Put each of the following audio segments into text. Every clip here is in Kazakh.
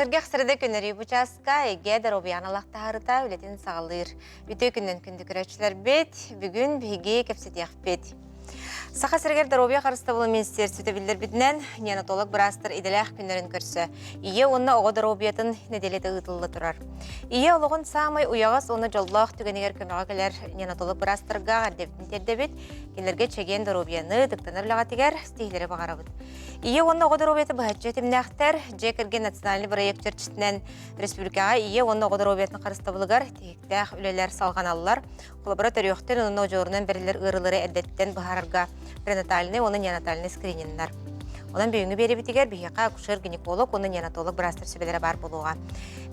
Сыргах сырды күнері бұчасқа еге даробиян алақтағырыта үлетін сағалыр. Бүті күннен күнді күрәтшілер бет, бүгін біге кепсетеқ бет. Сақа сіргер даробия қарысты болу министерсі төбілдер бітінен неонатолог бірастыр иделәқ күнлерін көрсі. Ие онына оғы даробиятын неделеті ұтылы тұрар. Ие олығын самай уяғас оны жоллақ түгенегер көмеға келер неонатолог бірастырға әрдебітін тердебет, келерге чеген даробияны дықтаныр тегер стейлері бағарабыд. Ие онына оғы даробияты бұхатчы темнәқтер, жекерген национальный проект чертшітінен республикаға ие онына оғы даробиятын қарысты болығар, тектәқ үлелер салған алылар, қолабыра төріқтен оның жорынан берілер ұрылары әдеттен бұхарарға пренатальный, оны неонатальный скрининнар. Онан бүйінгі беребітігер бейіқа акушер гинеколог, оны неонатолог бірастыр сөбелері бар болуға.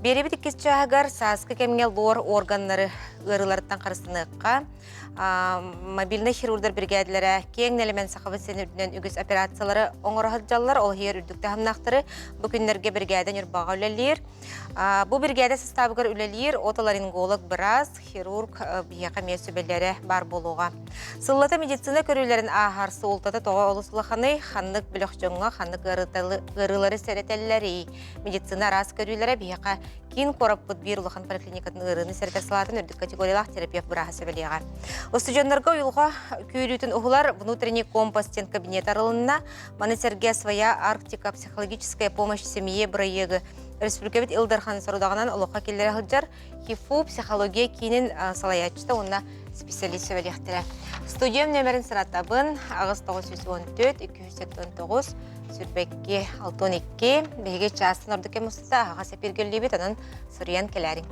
Беребітік кесчағығар сасқы кемгел лор органнары ұрыларыттан қарыстыныққа, мобильный хирургдар бригадилері кең нелемен сақабы сенердінен үгіз операциялары оңырағыз жалылар, ол хейер үрдікті хамнақтары бүкіндерге бригаден үрбаға үлелер. Бұл бригада составығыр үлелер, отоларинголог біраз, хирург бейіқа мен сөбелері бар болуға. Сыллаты медицина көрілерін ағарсы олтаты тоға олысылықаны ханнық біліқ жоңға ханнық ғырылары сәретелері медицина рас көрілері бейіқа кейін қорап бұд бір ұлыған поликлиникатын ғырыны сәреттер салатын үрдік категориялақ терапия бұраға сөбелеға. Остыжонларға ұйылға көйлітін ұғылар внутренний компостен кабинет арылынна Манесерге своя Арктика психологическая помощь семье проегі Республикабет Илдархан сұрудағынан ұлыққа келдері ғылжар хифу психология кейінін салаятчыда онына специалист сөбелектері. Студиям нөмерін сыратабын ағыз 914-289 сүрбекке 612 бейге частын ордыке мұсыса аға сәпергелі бет анын сұриян келәрін.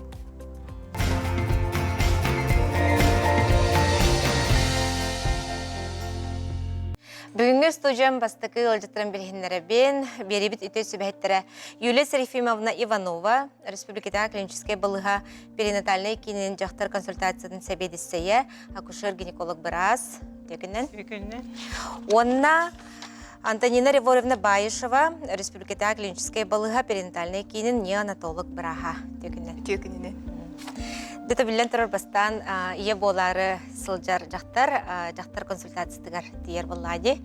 Бүгінгі студиям бастықы ұлжыттырын білгенлері бен, беребіт үті сөбәттері Юлия Сарифимовна Иванова, Республикадағы клиническая балыға перинатальный кейінен жақтар консультацияның сәбедіссейі, акушер-гинеколог біраз, дегеннен. Онна Антонина Риворевна Баишева, Республикадағы клиническая балыға перинатальный кейінен неонатолог біраға, дегеннен. Дәті білен тұрар бастан ие болары сылжар жақтар консультациятығар дейер болады.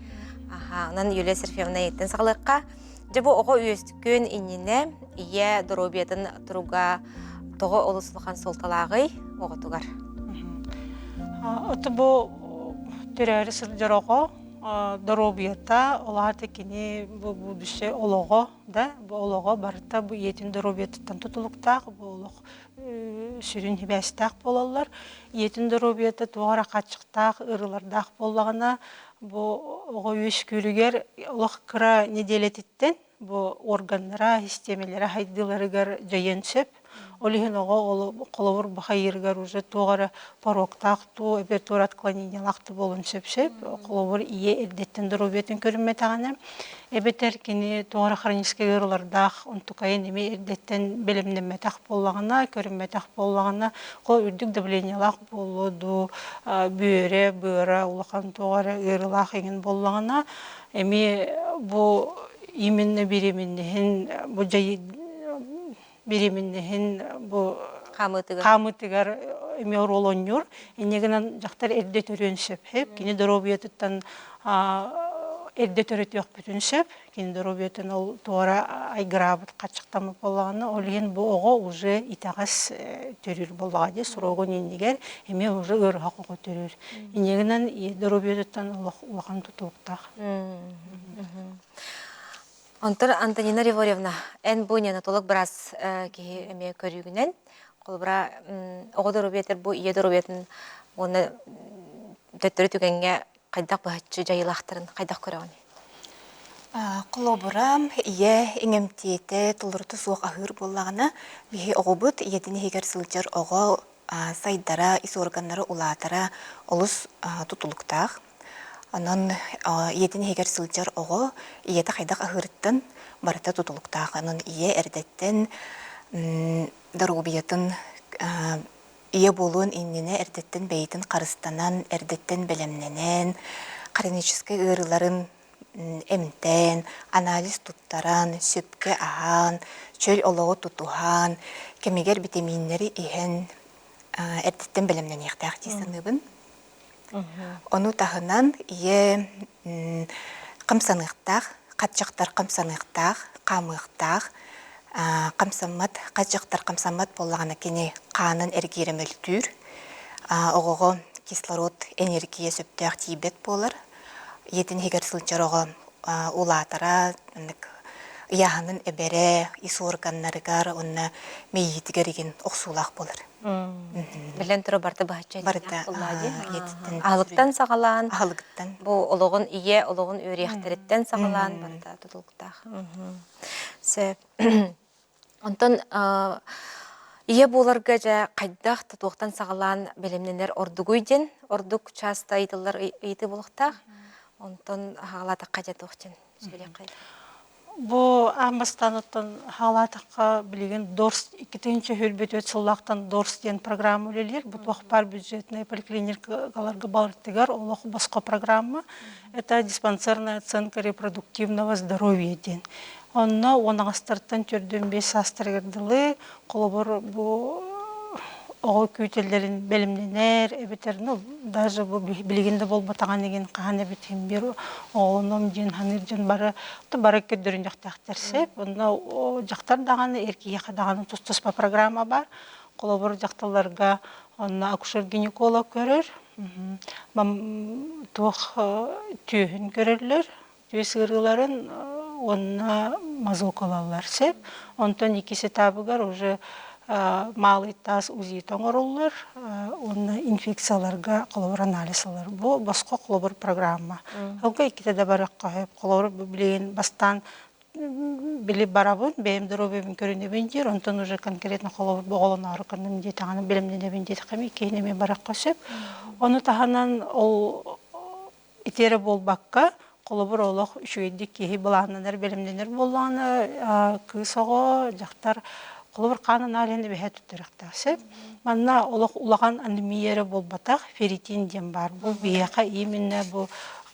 Онан Юлия Сарифимовна еттен сағылыққа. Жабы оғы өстіккен иніне ие дұробиятын тұруға тоғы олысылған солталағы оғы тұғар. Оты бұл түрәрі сылжар оғы дұробията олағаты кені бұл дүше олығы да, бұл олығы барыта бұл етін дұробияттан тұтылықтақ, бұл олық сүрін хебәстақ болалар. Етін дұробияты туғара қатшықтақ, ұрылардақ болағына бұл оғы өш көрігер олық қыра неделететтен бұл органлара, системелері, хайдыларығар жайын сөп. Олығын оғы қолауыр бұқайырғар уже туғара пароқтақ, әбертур отклонениялақты болын сөп-сөп. Қолауыр ие әрдеттен дұробиятын көрінме тағаны. Әбетер кені туғара хронический ұрылардақ, ұнтықайын еме әрдеттен білімнеметақ болағына, көрінметақ болағына, қол үрдік дәбілениялақ болуды, бүйірі, ұлақан туғара ұрылақ еңін болағына. Әме бұл именно беременнігін, бұл жайы беременнігін қамытығар әме оролоньор, енегінен жақтар әрде төрен сөп, кені дұробиятыттан әрде төрет еқ бүтін сөп, кені дұробиятын ол туғара айгырабыт қатшықтамы болағаны, ол ең бұл оғы уже итағас төрір болағады, сұрауғын енегер, әме уже ұрға қоғы төрір. Енегінен дұробиятыттан ұлақан тұтылықтақ. Онтыр Антонина Риворевна, ән бұл неонатолог біраз әме көрігінен, қол бұра оғы дұрубетер бұл ие дұрубетін оны дөттірі түгенге қайдақ бұхатшы жайылақтырын, қайдақ көріғаны? Қол бұра ие еңемтеті тұлырты суық ағыр болағына бейі оғы бұд, иедіне егер сылжыр оғы сайдара, ис органлары ұлатара олыс тұтылықтақ. Анан иеден егер сылжар оғы, иеті қайдақ ағырыттын барыта тұтылықтақ. Анан ие әрдеттен дарубиятын ие болуын иннене әрдеттен бәйтін қарыстанан, әрдеттен бәлемненен, хронический ұрыларын әмтен, анализ тұттаран, сөпке аған, чөл олығы тұтуған, кемегер витаминleri иген әрдеттен бәлемнен еқтақ дейсінігін. Оны тағынан ие қымсанықтақ, қатшақтар қымсанықтақ, қамықтақ, қамсаммат, қажықтар қамсаммат боллағына кені қанын әргеремел түр, оғығы кислород энергия сөптіяқ тейбет болар. Етін хегер сылчар оғы улатара, яғының әбәрі, ис органнарығар, онына мейетігереген оқсулақ болар. Білен тұры барды бағытча Барда, Ағылықтан сағалан, Ағылықтан. бұл олығын ие, олығын өрияқтареттен сағалан, барда тұтылықтақ. Онтан ие боларға жа қайдақ тұтуқтан сағалан білімненер ордугүйден, ордук часта айтылар үйті болықтақ, онтан ағалата қажет оқтен сөйле қайды. Бу амбастан оттан халатакка билеген дорс 2-нче хөрбөт сыллактан дорс ден программа үлелер. Бу тохпар бюджетный поликлиникаларга бардыгар, олох баска программа. Это диспансерная оценка репродуктивного здоровья ден. Онна онагастартан төрдөн 5 астыргырдылы, колобор бу ого күйтелерин белимненер, эбетер, даже бу билигинде болбатаган деген каан эбетем бир оголоном жин ханыр жин бары көдөрүн жактактарсеп, онда жактар даганы эркие кадаганы тустуспа программа бар. Колобор жакталарга онна акушер-гинеколог көрөр, тух түйүн көрөрлөр, түйсүрүлөрүн онна мазокалалар сеп, онтон икиси табыгар уже малый таз УЗИ тоңорулар, онна инфекцияларга колобор анализлар. Бу басқа колобор программа. Алга иките да баракка хеп колобор билген бастан билип барабын, бем дробем көрүнөбүн жер, онтон уже конкретно колобор боголон арканын жетаганы билимденебин жети ками кейнеме баракка сеп. Оны таханан ол итере болбакка колобор олох үшөйдик кеһи баланнар билимденер болганы кысого жактар колобор канын алende бехе туттырыктасып. Манна олох улаган анемиялары болбатак ферритин дем бар. Бу бияка именно бу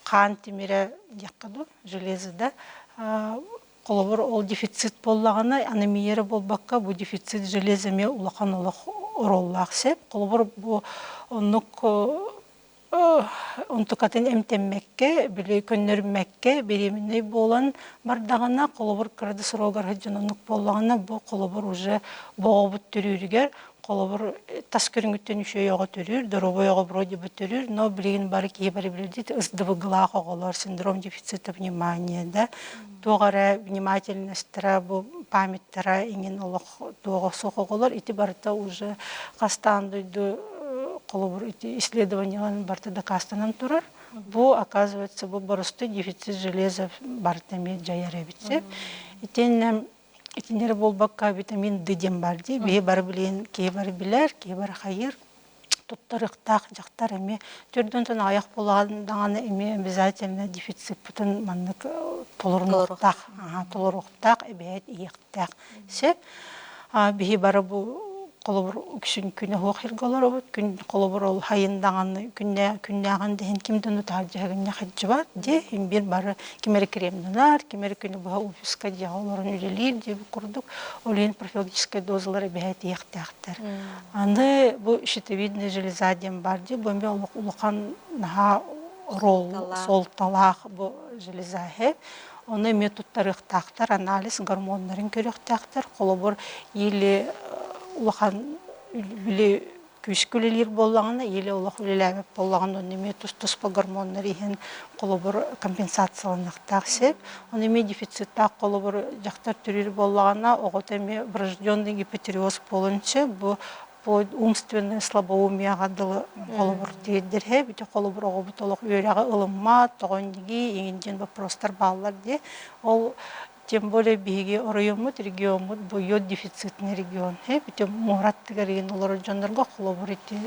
кан темире яккаду железода колобор ол дефицит боллаганы анемиялары болбакка бу дефицит железеме улаган олох ороллаксып. Колобор бу онук онтукатын эмтеммекке, били көннөрмекке, беременный болан бардагана колобор кырды срогар хаҗанлык боллагана бу колобор уже богобут төрүрүгер, колобор тас көрүнгөттөн үшөйөгө төрүр, доробойого вроде бы төрүр, но билген бар ки бар билди СДВГ оголор синдром дефицита внимания, да. Тогара внимательностьтара бу памяттара иңин олох того сокоголор ити барта уже кастандыйды колобор исследованияларын барта доказанан турар. Бу, оказывается, бу боростой дефицит железа бартами жаяребитсеп. Итинер болбакка витамин Д дем бар ди. Бе бар билен, кей бар билер, кей бар хайыр. Туттарыктак жактар эми төрдөн аяк болгандаганы эми обязательно дефицит бүтүн маннык толоруктак, эбет ийектак. Сеп бе бар бу колобор үксүн күнө хохиргалар обут күн колобор ол хайындаганы күннаган ден кимден утажагын хажжыбат де бир бары кимер кремнар кимер күнү ба офиска жаолорун үлелир деп курдук олен профилактическая дозалары бехет яктактар. Аны бу щитовидная железа дем бар де бомбе улукан наха рол солталак бу железа хеп. Оны методтарыктактар анализ гормонларын көрөктактар колобор или улахан биле күшкүлелер боллаганы эле улах үлеләбеп боллаганы неме тус-туспа гормоннар ихен колобор компенсацияланактак сеп, оны ме дефицитта колобор жактар төрүр боллагана оготеме врожденный гипотереоз болунча бу умственное слабоумие гадылы колобор дейдер бите колобор огобутолок өрәгә ылымма тогондиги иңинжен вопростар баллар де ол тем более биги оройомут регионмут бу йод дефицитный регион. Бите мураттыгар ген олар жондарга колобор ити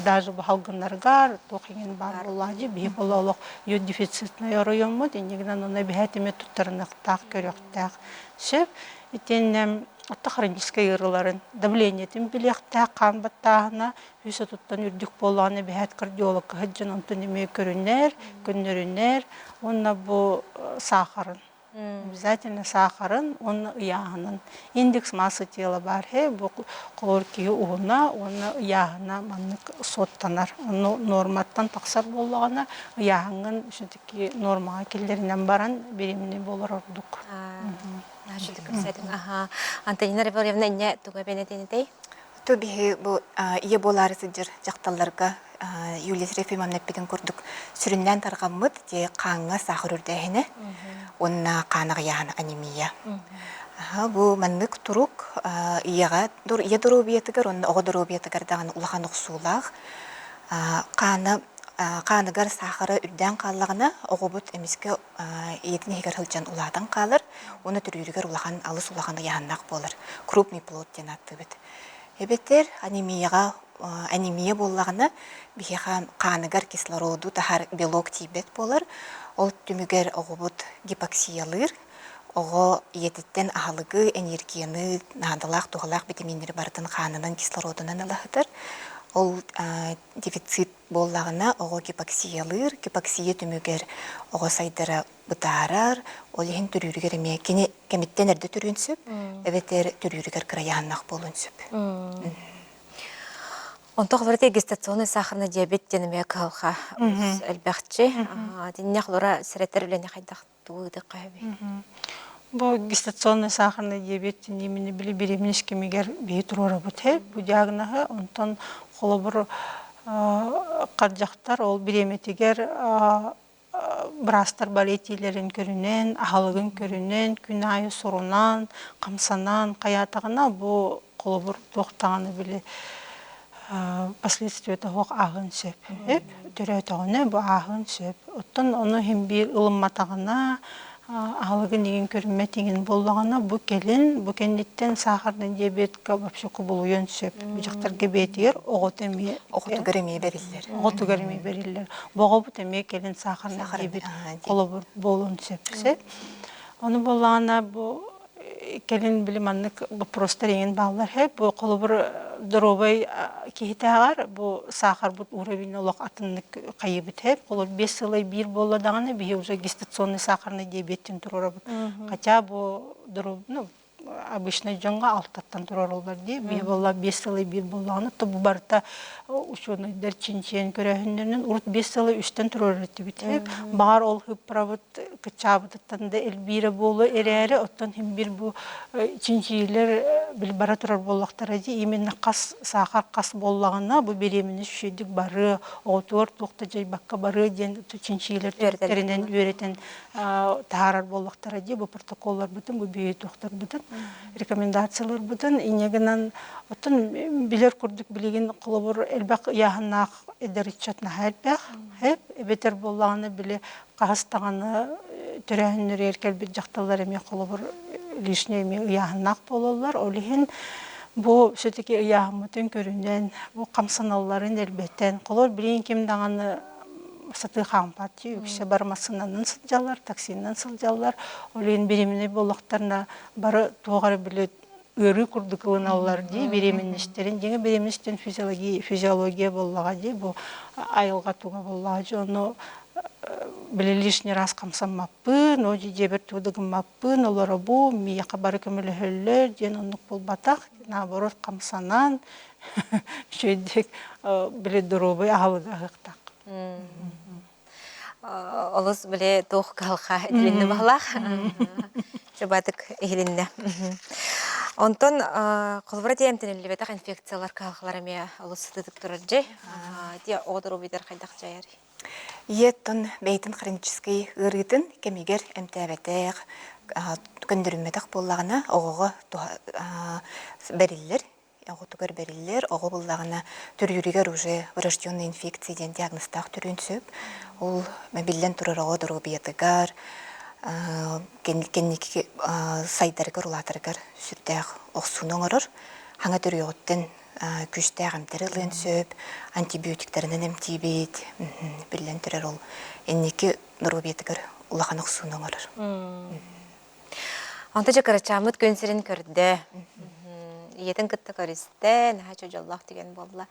даже бу халгыннарга тохинген бар болажы би бололок йод дефицитный оройомут инегнан оны бихетиме туттарынактак көрөктак. Шеп итен отта хронический ырыларын давлениетин билектак кан баттагына үсө туттан үрдүк болганы бихет кардиолог хаджан онтониме көннөрүнер онна бу сахарын обязательно сахарын, он ягынан. Индекс массы тела бар, бу колорки уна, он ягына маннык соттанар. Норматтан таксар боллагана ягын шетики нормага келдеринен баран беременный болор ордук. Шүтүк көрсөйдүң. Аха. Антонина Револьевна инне туга бенетенетей. То биһи бу ие болары сыдыр жакталларга Юлия Серафимовна педен курдук сүрүннән таргаммыт те каңга сахар үрдәһине. Онна канага яһан анемия. Бу маннык турук ияга ие доробиятыгар онна ого доробиятыгар даган улахан уксуулах каныгар сахары үрдән каллагына огобут эмиске иетин хигер хылжан уладан калыр. Оны төрүрүгөр улахан алыс улаханы яһаннак болар. Крупный плод денатты бит. Эбетер анемия боллагына биһиха каныгар кислороду тахар белок тибет болар. Ол түмүгер огобут гипоксиялыр. Ого иетиттен ахалыгы энергияны надалак тугалак витаминдери бартын канынын кислородунан алахытыр. Ол дефицит боллагына ого гипоксиялыр. Гипоксия түмүгер ого сайдара бытарар. Ол ехин төрүрүгер эме кемиттен эрде төрүнсүп, эбетер төрүрүгер кыраяаннак болунсүп. Онтох варте гестационный сахарный диабет денеме калха элбахчы. Диннях лора сиреттер билен хайдактууды кайбы. Бу гестационный сахарный диабет немени били беременность кемигер бейтур работе. Бу диагнозы онтон холобур каржактар ол береметигер брастар балетилерин көрүнен, ахалыгын көрүнен, күн айы сорунан, камсанан, каятагына бу холобур токтаганы били последствия того агын сөп. Төрөтөгүнө бу агын сөп. Оттон ону хим бир ылымматагына ахалыгын деген көрүнмө теген боллагана бу кенниттен сахарный диабетка вообще кубулуен сөп. Бу жактарга бетер оготеми берилер. Богобу теме келин сахарный диабет колобур болун сөпсе. Ону боллагана бу келин билиманнык бу просто реген баллар хеп бу колобур доробай кихитагар бу сахар бу уровень олок атыннык кайыбыт хеп колор 5 жылай бир болла даганы бии уже гестационный сахарный диабеттен турар бу. Хотя бу дороб обычно жонга алтаттан турар олар ди бии болла 5 жылай бир боллаганы то бу барта ученыйдар чинчен көрөһүндөрүнүн урут 5 жылай 3тен турар этибит хеп бар ол хыпправыт кычабыттан да элбире болу эрери оттон хим бир бу чинчилер бил бара турар боллактар ди именно кас сахар кас боллагына бу беременность шүйдүк бары отур токта жай бакка бары ден чинчилер теринен үйрөтен таарар боллактар ди бу протоколлар бүтүн бу бүй токтор бүтүн рекомендациялар бүтүн инегенен оттон билер курдук билеген колобур элбак яхнак эдеричатна хелбек хеп бетер боллаганы биле кастаганы төрөһүнөр эркелбит жакталар эме колобур лишний эме яхнак бололар олихин бу все-таки яхмытын көрүнөн бу камсаналларын элбеттен колор билин ким даганы саты хампати үксе бармасынан сылжалар токсиннен сылжалар олин беременный боллактарына бары тугар биле өрү курдукылыналар ди беременностьтерин жеңе беременностьтен физиология боллага ди бу айылга туга боллага жону биле лишний раз камсамаппы но жебер тудыгымаппы олора бу мияка бары көмөлөһөллөр ден онук болбатак наоборот камсанан шөйдек биле доробой агылга ыктак. Олус биле тох калха дилинне бахлах. Чобатык ихилинне. Онтон колбура тиемтенелли бетак инфекциялар калхалараме олус тытык тураржы. Тия одоробидер кайдак жаяр. Еттон бейтин хронический ырытын кемигер эмтебетек көндүрүмметак боллагына огого бериллер. Оготугар бериллер, ого боллагына төрүрүгөр уже врожденный инфекция ден диагностак түрүнсөп, ол мобилден турар ого доробиятыгар, кенники сайдарыгар улатырыгар сүрдәк оксунун орор, хаңа төрүгөттен күчтәк амтары ылынсөп, антибиотиктеринен эмтибит, билен турар ол энники доробиятыгар улахан оксунун орор. Онта жакарачамыт көнсерин көрдө. Иетен кытта көрүстө, наха чожоллах деген болла.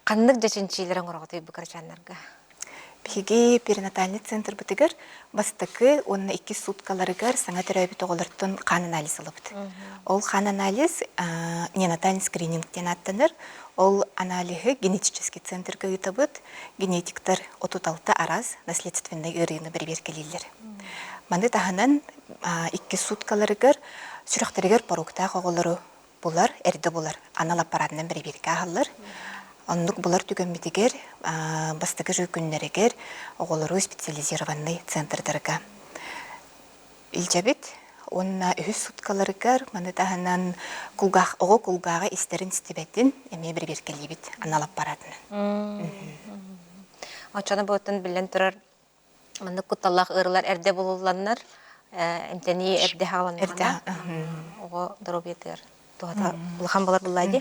Кандык жачынчилерин ороготой бу карачандарга. Биги перинатальный центр бутыгар бастыкы 12 суткаларыгар саңа төрөбүт оголортун кан анализ алыбыт. Ол кан анализ неонатальный скринингтен аттаныр. Ол анализы генетический центрга ытабыт. Генетиктер 36 араз наследственный ырыны берберкелилер. Маны таһанан 2 суткаларыгар сүрәхтәргәр паруктах оголору булар, эрде булар. Анал аппаратынан бер-биргә халлар. Оннук булар түгәммитигер, бастыгы жүкүннәрегер оголору специализированный центрдарга. Илҗәбит онна үһүс суткаларыгар маны таһанан кулгага истерин стебетин эме бер-биргәлибит анал аппаратынан. Очаны боттан билен турар. Маны куталлах ырылар эрде булулланнар. Эмтени эрде халаннар. Ого дробиятыр. Туата булхан булар буллайды.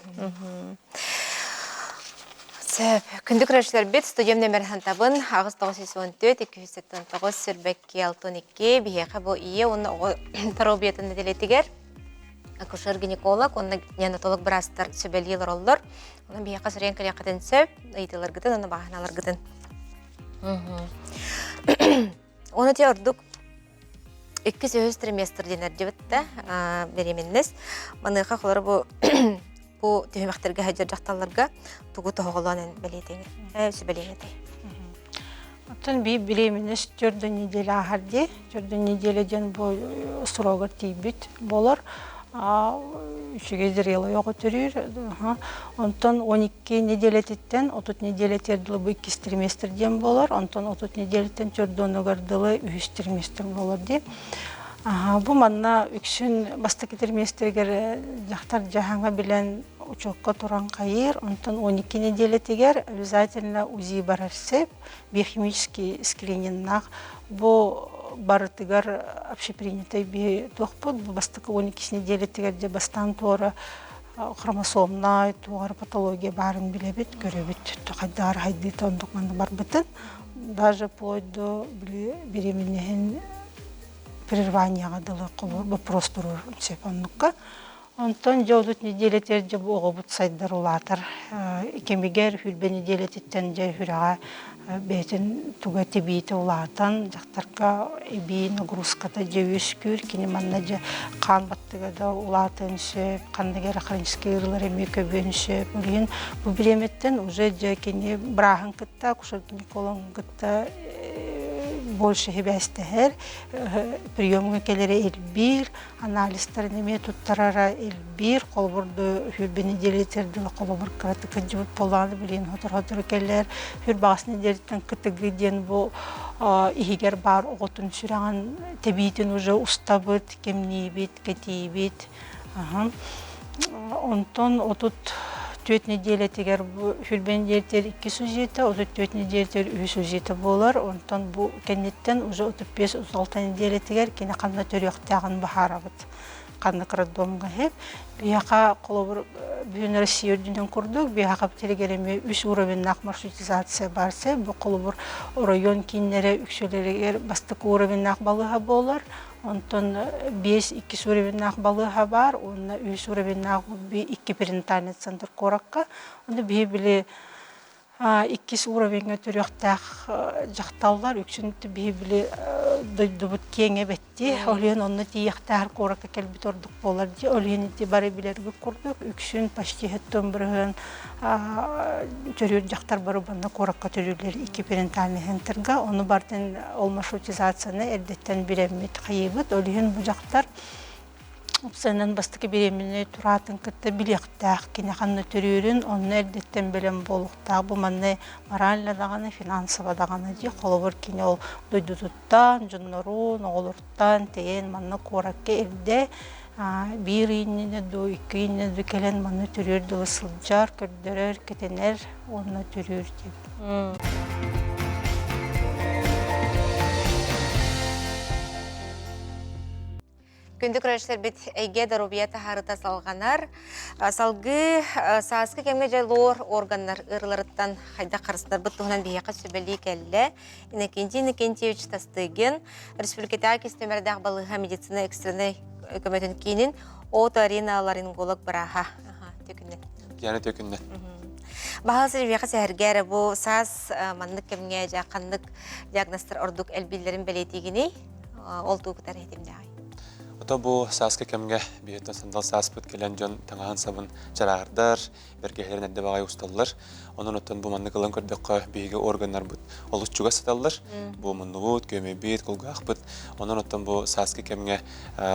Сөп, күндүк көрәшләр бит студиям нөмер табын агыс 914 289 сүрбәкке 62 бияка бу ие оны дробиятын делетигер. Акушер-гинеколог, онна неонатолог брастар сөбелилер оллар. Оны бияка сөрен калякатын сөп, ыйтылар гытын, оны баганалар гытын. Оны те ордук 2 триместр денер дебетті беременнес. Маныға қолары бұл түйімәқтерге хаджар жақталарға тұғы тоғыланын сөбелеңетай. Оттан би беременес 4 неделе ағарде, 4 неделеден бұл сұрағыр тейбет болар. Үшіге зірелі оғы түрір. Онтан 12 неделететтен 30 неделетерділі бұл 2 триместрден болар. Онтан 30 неделеттен 4 оныгардылы 3 триместр болар де. Бұл манна үксін бастық триместргер жақтар жағанға білен учокка туран қайыр. Онтан 12 неделетегер обязательно УЗИ барарсеп, биохимический скрининнақ бұл барытыгар общепринятой би тухпут бастыкы 12 неделе тигерде бастан тора хромосомна тугар патология барын билебит көрөбүт кайдар хайды тондук манда бар бытын даже вплоть до беременныйын прерыванияга дылы кылыр вопрос турur сепаннукка онтон жолдут неделетерде огобут сайдар улатыр кемигер хүлбе неделететтен же хүрага бетин туга тебите улатан жактарга эби нагрузката жебеш күр кини манна же кан баттыгада улатыншы кандыгер хронический ырылар эми көбөнүшө булген бу биреметтен уже же кини брахын кытта кушак-гинеколог кытта больше хебестер приемга келере элбир анализдер неме туттарара элбир колбурду хүрбе неделетерди колбур кратыка жибут поланы билен хотор келер хүр багасны дерттен кытыгыден бу игер бар оготун сүраган тебитин уже устабыт кемнибит кетибит онтон отут 4 неделе тегер хүлбен дертер 2 сюжеті, 4 недельтер 3 сюжеті болар. Онтан бұл кеннеттен уже 35-36 неделе тегер кені қанна төріқтағын бағарабыд. Қанна қырдомға хеп. Бияқа қолыбыр бүйін Россия үрдінен құрдық. Бияқа бітергереме 3 уровеннақ маршрутизация барса, бұл қолыбыр район кейінлері үкшелерігер бастық уровеннақ балыға болар. Онтон 5-2 уровеннақ балыға бар, онна 3 уровеннақ 2 перинатальный центр кораққа. Онда бейбілі 2 уровенге түріқтақ жақтаулар, үксінті бейбілі дойдыбыт кеңе бәтті. Олен онна тияқтағыр кораққа кәлбет ордық болар. Оленеті бары білергі құрдық, үксін пашти хеттон бірігін түрір жақтар бары банда кораққа түрірлер 2 перинатальный центрға. Оны бардың ол маршрутизацияны әрдеттен біремет қайыбыт. Олен бұл жақтар Опсайнан бастықы беременне тұратын кітті білектәқ, кені қанны түрерін, оны әрдеттен білем болуқтақ. Бұл манны морально дағаны, финансыва дағаны де, қолыбыр кені ол дойдутуттан, жүннұрын, оғылырттан, тейін манны қоракке әрде бір үйінне ду, 2 үйінне ду келен манны түрерді ұсылжар, көрдірер, кетенер, оны түрер деп. Күндік көрәшілер бет әйге дарубията харыта салғанар. Салғы саасқы кемге жай лор органнар ұрыларыттан қайда қарыстар бұт тұғынан бейеқа сөбәлі кәлі. Иннекенти үш тастығын республикатағы кестемердәқ балыға медицина экстрені көметін кейінін оториналаринголог бұраға. Яны төкінді. Бағасы бейеқа сәхіргәрі бұл саас маннық кемге жа қандық диагностар ордық әлбілерін бәлетігіне ол тұғы күтар етімді ағай. Ото бу сааска кемге биһиттен сандал сааспыт келен жон таңаһын сабын чараардар, бергеһлерин эдде багай усталлар. Онун оттон бу манны кылын көрдөккө биһиги органнар бут олуччуга саталлар. Бу муннубут, көмөбит, колгаахпыт. Онун оттон бу сааска кемге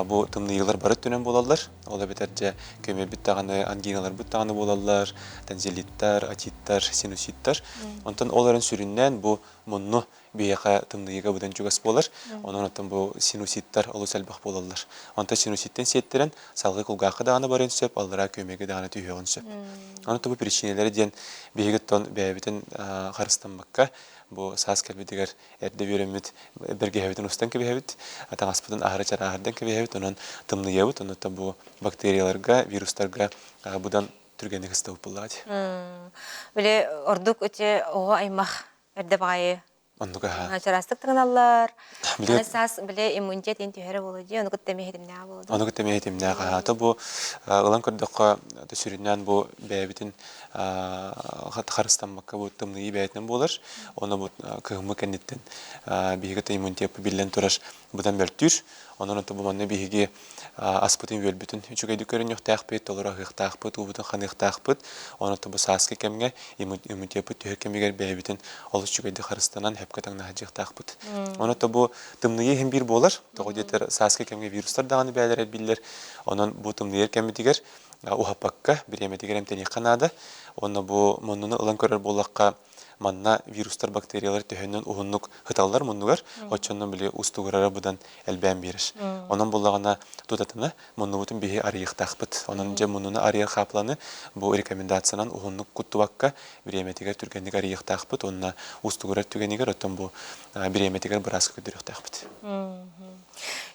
бу тымныйлар барыт түнөн болаллар. Ола бетерже көмөбит таганы ангиналар бут таганы болаллар, танзелиттар, атиттар, синуситтар. Онтон оларын сүрүннен бу мунну бияка тымныйга будан чугас болар. Онун оттон бу синуситтар олус албак болаллар. Онта синуситтен сеттерен салгы кулгаакы даганы барын сөп, аллара көмеге даганы түйөгөн сөп. Онта бу причинелери ден бигеттон бәбитен харыстанбакка бу саас кәбидегер эрде беремит бергеһебитен устан кебеһебит, атаңаспытын ахыры чараардан кебеһебит, онон тымныйыбыт, онта бу бактерияларга, вирустарга будан түргенеге стып булады. Биле ордук өте ого аймах эрде багайы. Оннуга Чарастык тыңналар. Биле- Саас биле иммунитет интүһәре болду, оны көттеме хедимнә болду. Оны көтөмө этимнә ата бу ылан көрдөккө төсүрүннән бу бәбитин харыстанмакка бу тымны бәйтен булыр. Оны бу кыгымы кеннеттен биһиге иммунитет билен тураш будан бертүр. Онун ата бу манны биһиге аспытын бөлбүтүн үчүгөйдү көрүн юктаакпыт, толора хыктаакпыт, убутун ханыктаакпыт. Оны ата бу сааска кемге иммунитет төһө кемигер бәбитин олус чүгөйдү харыстанан хепкатаңна хажыктаакпыт. Оны ата бу тымны хем бир болар. Тогодетер сааска кемге вирустар даганы бәлер биллер. Онун бу тымны кемитигер ухапакка биреметигер эмтени канада. Оны бу монуну ылан көрөр болакка манна вирустар, бактериялар төһөннөн ухуннук хыталлар муннугар, очоннон биле устугурара будан элбән бириш. Онун буллагана тутатына муннубутун биһи арыйыктакпыт. Онун же мунуну арыйыр хапланы бу рекомендациянан ухуннук куттубакка биреметигер түргенник арыйыктакпыт. Онна устугурар түгенигер оттон бу биреметигер бираска көдүрүктакпыт.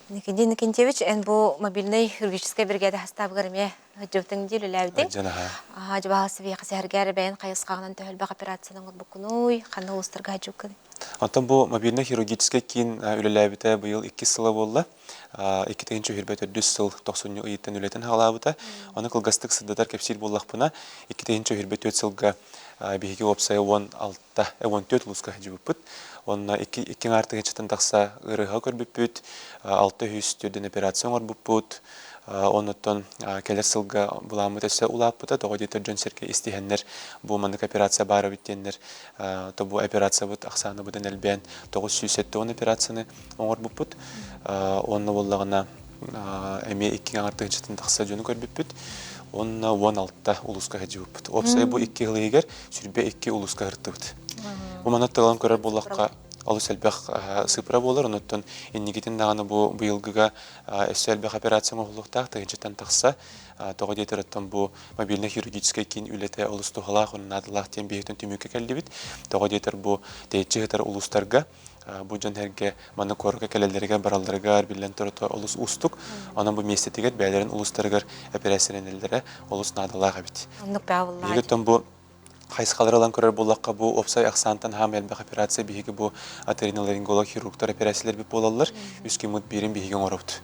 Никентьевич, эн бу мобильный хирургическая бригада хастабыгырме хөҗөтең дилеләүдең. Жанаха. Җабасы бия хәзергәр бәйен кайыскагынан төһөлбәк операцияның букунуй, ханны устырга җукы. Онтон бу мобильный хирургический кин үлеләбите быел 2 сылы булды. 2-нче хирбәт 4 сыл 90 ыйттан үлетен халабыта. Аны кылгастык сыдатар кепсил буллакпына 2-нче хирбәт 4 сылга биһиге опсай 14 луска җибүпт. Онна 2 артыгынчытын такса ырыга көрбүпүт, 600 төдөн операцион орбупут. Оннотон келер сылга буламы төсө улаппыта, тогодетер жон серке истихеннер бу мандык операция бары биттеннер. То бу операция бут аксаны будан элбен 970 операцияны оңорбупут. Онны буллагына эми 2 артыгынчытын такса жөнү көрбүпүт. Онна 16 улуска хажыбыпт. Опсай бу 2 ылыгер сүрбе 2 улуска хыртыбыт. Бу манаттаган көрөр буллакка алыс элбек сыпыра болар, онуттан иннигитин даганы бу быйылгыга эсселбек операцияны оглуктак тыгынчытан такса, тогодетер оттон бу мобильный хирургический кин үлете олустухалак, онун адылак тем бейттен түмүккө келдибит. Тогодетер бу тейтчигитер улустарга бу жонерге маны корга келелерге баралдарга билен турото олус устук, анан бу местетигет бәйлерин улустарга операциянеллере олус надылак бит. Онук бавыллар. Бигеттен бу Хайсқаларалан көрер болаққа бу опсай ақсантан хам әлбәқ операция биһиги бу атериноларинголог хирургтар операциялар бит болалар. Үске мут бирин биһиген орыпт.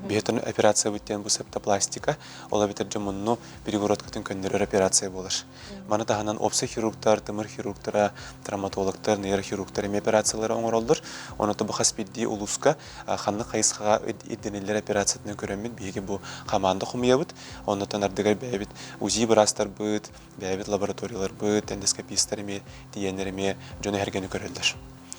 Биһетен операция биттен бу септопластика, ола битер жомунну перегородкатын көндөрөр операция болар. Мана таханан опсай хирургтар, тымыр хирургтара, травматологтар, нейрохирургтар эми операциялары оңоролдур. Онуты бу хаспидди улуска ханны хайсқага идденелер операцияны көрөмүт биһиги бу команда хумуябыт. Онутан ардыгар бәбит УЗИ брастар быт, бәбит лабораториялар быт, эндоскопистерме, диенерме жона хергени көрөлдөр.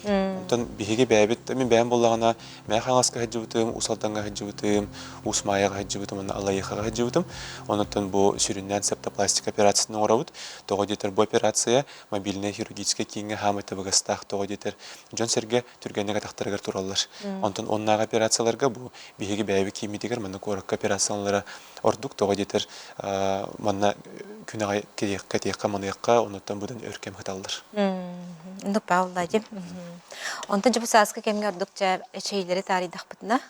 Онтон биһиги бәбит мен бәм боллагана мен хаңаска хаҗыбытым, усалтанга хаҗыбытым, усмаяга хаҗыбытым, аны алайыга хаҗыбытым. Онтон бу сүрүннән септопластик операцияны орабыт. Тогодетер бу операция мобильный хирургический киңге хамыты багастак тогодетер жон серге түргенеге тактыргар тураллар. Онтон оннага операцияларга бу биһиги бәби кимитигер мына корак операциялары ордук тогодетер манна күнәгә киреккә маныкка онтон будан өркем хаталлар. Онук бавыллар дип. Онтон жабы сааска кемге ордукча эчейлери таридах бытна,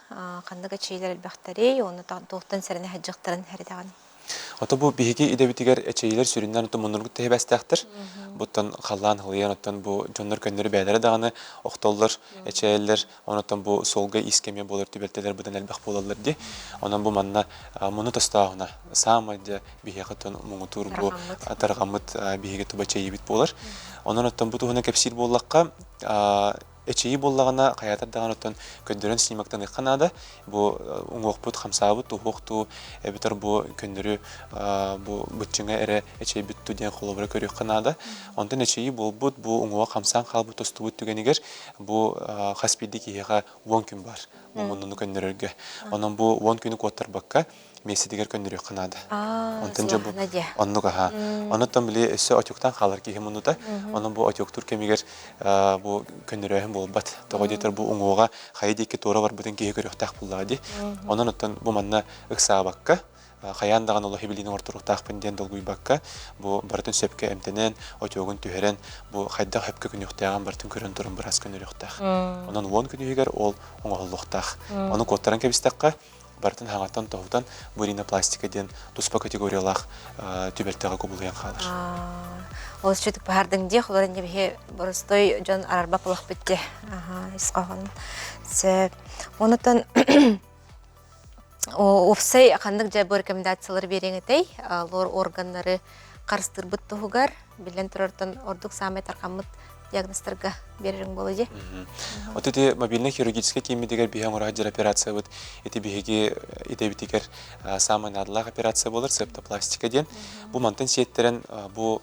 кандык эчейлер элбактары, оны тоқтан сәріне хаджықтарын хәридаган. Ото бу биһиги идебитигер эчейлер сүрүннән ото монургут тебәстәктер. Буттан халлан хылыян оттан бу жоннор көндөрү бәйләре даганы октоллар, эчейлер, онотан бу солга искеме болор түбәлтелер будан элбак болалар ди. Онан бу манна муну тастагына самаҗа биһигатон муңутур бу атаргамыт биһиге туба чейбит болар. Онан оттан бу тугына кепсил боллакка эчии боллагана каятар даган оттон көндөрөн снимактан ыкканада бу уңокпут хамсабыт тухукту эбитер бу көндөрү бу бутчыңа эре эчей бүттү ден холобра көрүк канада онтон эчии болбут бу уңоок хамсан калбыт тостубут түгенигер бу хаспиди киега 10 күн бар бу мунуну көндөрөргө онон бу 10 күнү коттар бакка месидигер көндөрүк канада онтон же бу оннуга ха онотон биле өсө отюктан калар киһи мунута онон бу отюктур кемигер бу көндөрөһүн болбат того детер бу уңоога хайдики тора бар бутун киһи көрөктак буллаги онон оттон бу манна ыксаабакка хаяндаган оло хибилин ортуруктак пенден долгуйбакка бу бартын сөпкө эмтенен отюгун түһөрен бу хайда хөпкө күнүктаган бартын көрөн турун бираз көндөрөктак онон 10 күнүгер ол оңоллуктак ону коттаран кебистакка бартын хаңаттан тоһутан буринопластика ден туспа категориялах түбөлтөгө кубулуян калыр. Ол чөтүк бардың де холорын жебе боростой жон арарба булак битте. Исқаган. Се онутан офсай акандык жабы рекомендациялар береңетей, лор органнары карыстырбыт тугар, билен турартан ордук самет аркамыт диагностарга берерин болуҗи. Отети мобильный хирургический кемедигер биһәң урахҗыр операция бут. Эти биһиге идебитигер самый надлах операция булыр, септопластика ден. Бу мантын сиеттерен бу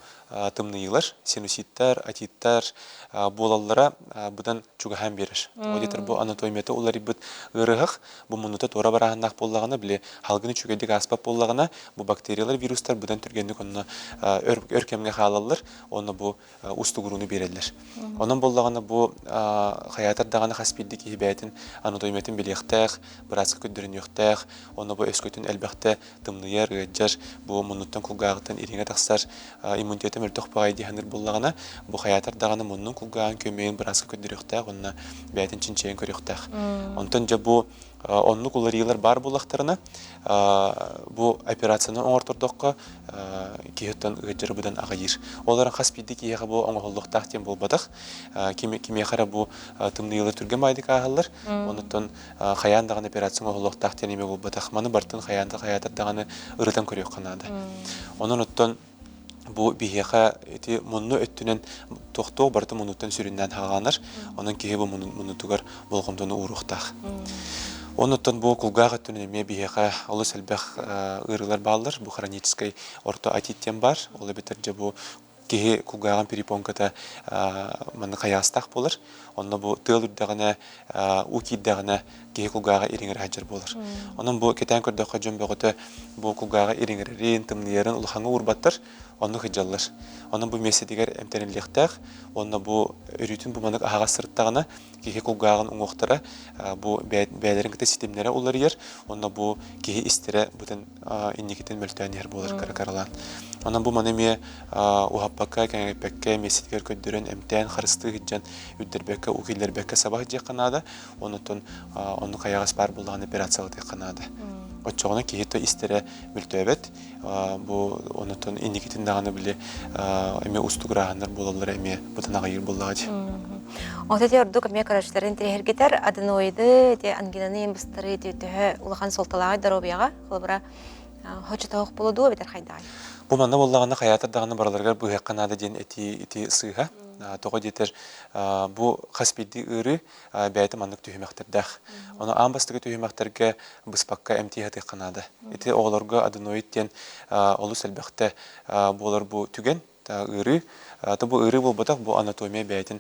тымныйлар, синуситтар, атиттар болаллара будан чугаһан берер. Одетер бу анатомияты улар бит ырыгык, бу мунута тора бараһыннак боллагына биле халгыны чугедик аспап боллагына бу бактериялар, вирустар будан түргенdik онны өркемге халаллар, оны бу устугуруну берелер. Онан боллагына бу хаятар даганы хаспилдик хибәтин анатомиятын билектәк, бираз көддөрүн юктак, оны бу өскөтүн әлбәттә тымныяр, гыҗар, бу мунуттан кулгагытын иреңе таксар иммунитеты мөртөх багай диханыр боллагына бу хаятар даганы муннун кулгагын көмөйүн бираз көддөрүктәк, онна бәтин чинчен көрүктәк. Онтон же бу оннук уларыйлар бар булактарына бу операцияны оңортурдукка киһеттен гыҗыр будан агайыр. Олар хаспилдик киһе бу оңголлуктак тем болбадык. Кимия хара бу тымныйлар түргән майдык аһаллар. Онтон хаян даган операцияны оңголлуктак тем неме болбадык. Маны бартын хаянда хаятар даганы ырытан көрөк канада. Онон оттон бу биһиха эти мунну өттүнен тохтоо барты мунуттан сүрүндән хаганар. Онун киһе бу мунутугар болгондону уруктак. Онуттан бу кулгага түнеме биһиха олы сэлбэх ырылар баллар. Бу хронический ортоатиттен бар. Ол бетерже бу киһи кулгаган перепонката маны каястак болар. Онда бу тылдагына укиддагына киһи кулгага ириңер хаҗыр болар. Онун бу кетен көрдөккө жомбогота бу кулгага ириңерин тымныярын улхаңы урбаттар. Onu hıjallar. Onun bu mesediger emtenilliktaq, onda bu örütün bu manık ağa sırttağına kihi kulgağın uŋoqtara bu bəylərin kite sistemlere ular yer. Onda bu kihi istire buten innikiten möltən yer bolar karakaralan. Onun bu manemi uhappaka kengepekke mesediger köddürün emten xarısты hıjan üdderbekke ukillerbekke sabah jeqanada. Onu kayağız bar bulağın operatsiyalı deqanada. Oçoğuna kihi to istire möltöbet. Bu onutun indiketin dağını bile eme ustuğrahanlar bolalar eme butanağa yer boladı. Отете ордук ме карачларын терхергетер аденоиды те ангинаны эмбистары те төһө улахан солталага даробияга холбара хоча тоок болду бетер хайдай. Бу манда боллаганда хаятар даганы бараларга бу хаканада ден эти сыга того детер бу хаспиди ыры бәйте мандык төһмәхтердәх. Оны амбастыгы төһмәхтерге быспакка эмтихаты канада. Эти огларга аденоидтен олу сәлбәхтә болар бу түген ыры бу ыры булбатак бу анатомия бәйтен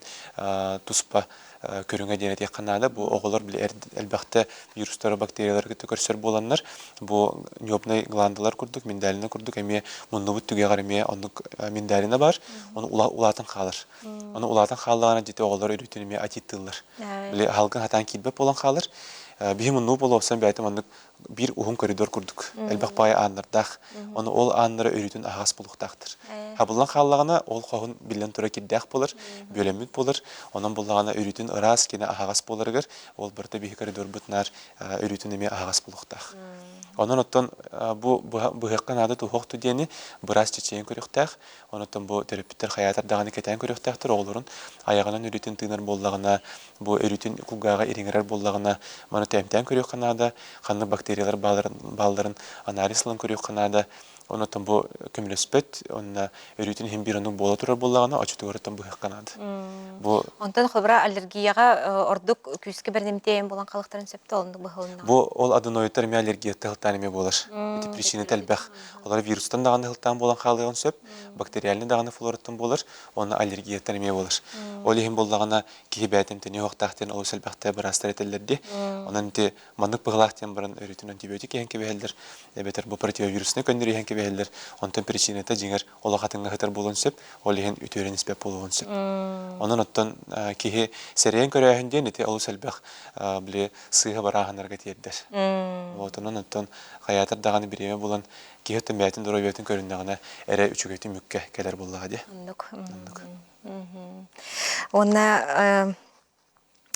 туспа көрүнгө денет яканада бу оголор биле элбәхтә вирустар, бактериялар көтөрсөр боланнар бу нёбный гландалар курдук, миндалина курдук, эме мунну бут түгә гарме, аны миндалина бар, аны улатын калыр. Аны улатын каллагана жете оголор өрүтүнүме атиттылар. Биле халкын хатан килбеп болан калыр. Бихим ну болосан бәйтем аны бир ухун коридор курдук. Элбәх бай аннардах, аны ол аннары өрүтүн агас булуктактыр. Хабылдан каллагана ол хогун билен тура киддәх булыр, бөлөмүт булыр. Онан буллагана өрүтүн ырас кене агас булыргыр. Ол бирде бихи коридор бутнар өрүтүн эме агас булуктак. Онан оттон бу хакканада тухокту дени бираз чечен көрүктак. Онан бу терапевттер хаятар даганы кетен көрүктактыр оглорун аягынан өрүтүн тыйнар боллагына, бу өрүтүн кулгага ириңерер боллагына маны темтен көрүк канада, канды бактериялар балдарын анализларын көрүк канада. Онотон бу көмөлөспөт, онна өрүтүн хем биранын бола турар боллагана ачытыгыртан бу хакканады. Бу Онтон хылбыра аллергияга ордук күскө бернемтейин болан калыктарын сөптө олундук быхылына. бу ол аденоидтер ме аллергия тылтан эме болар. Эти причина телбэх. Олар вирустан даганы тылтан болан калыгын сөп, бактериальный даганы флораттан болар, оны аллергия эме болар. Ол хем боллагана кибетен тене хоктактен ол селбахта бир астретелерди. Онан те мандык быгылактен бирин өрүтүн антибиотик хенке бехелдер. Эбетер бу противовирусный көндүрү хенке бехелдер. Онтон причинета жиңер олагатынга хатар болон сөп, ол хен үтөрен испеп болгон сөп. Онан оттон кихи серен көрөһүнден эти ол селбах биле сыйга бараганарга тиердер. Вот онан оттон хаятар даганы биреме болон кихеттен бәтин дөрөбөтүн көрүндөгөнө эре үчүгөтү мүккө келер боллага ди. Онна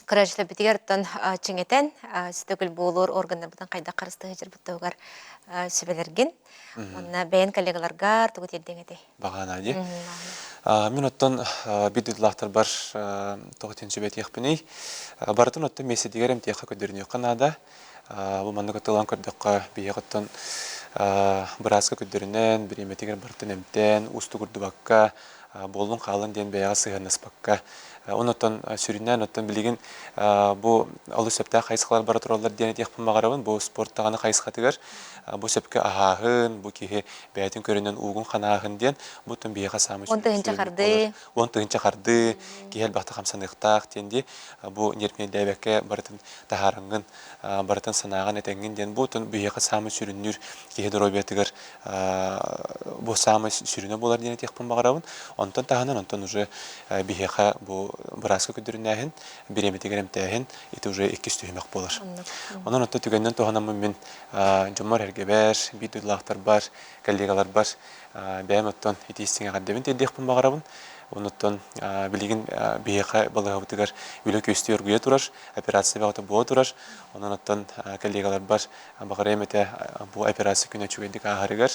кыражлы битигертон чиңетен стөгүл болор органдар бутан кайда карыстыгы жер буттогар сөбелерген. Онна бәйен коллегаларга тугут еддеңете. Багана ди. Мен оттон бидүдлахтар бар тогтен сөбет яхпыны. Бартын оттон меси дигерем тияка көдөрүнө канада. Бу мандык тылан көрдөккө бияттан быраска көдөрүнөн биреметигер бартын эмтен устугурдубакка болун калын ден бияга сыганаспакка. Онотон сүрүнөн оттон билигин бу алуу сөптө кайсыкалар бара туралар дене яхпын магарабын бу спорттаганы кайсыкатыгар бу сөпкө ахагын бу кихи бәйтин көрүнөн угун канагын ден бутун бияга самы. Он тыгынча карды кихел бакта камсандыктак тенди бу нерпне дебекке бартын тахарынгын бартын санаган этеңин ден бутун бияга самы сүрүнүр кихи дробетигер бу самы сүрүнө болар дене яхпын магарабын. Онтон таханан онтон уже бияга бу быраска көдөрүнөһүн биреметигерем тәһин ити уже 200 түймөк болар. Онан отто түгөндөн тоханамын мен жомар эргебер, бидуллахтар бар, коллегалар бар. Бәм оттон ити истиңе гаддебин теддекпин багарабын. Онуттан билигин бияка балыгыбытыгар үлө көстү өргүе турар, операция багыта буа турар. Онан оттан коллегалар бар, багаремете бу операция күнө чүгендик ахарыгар,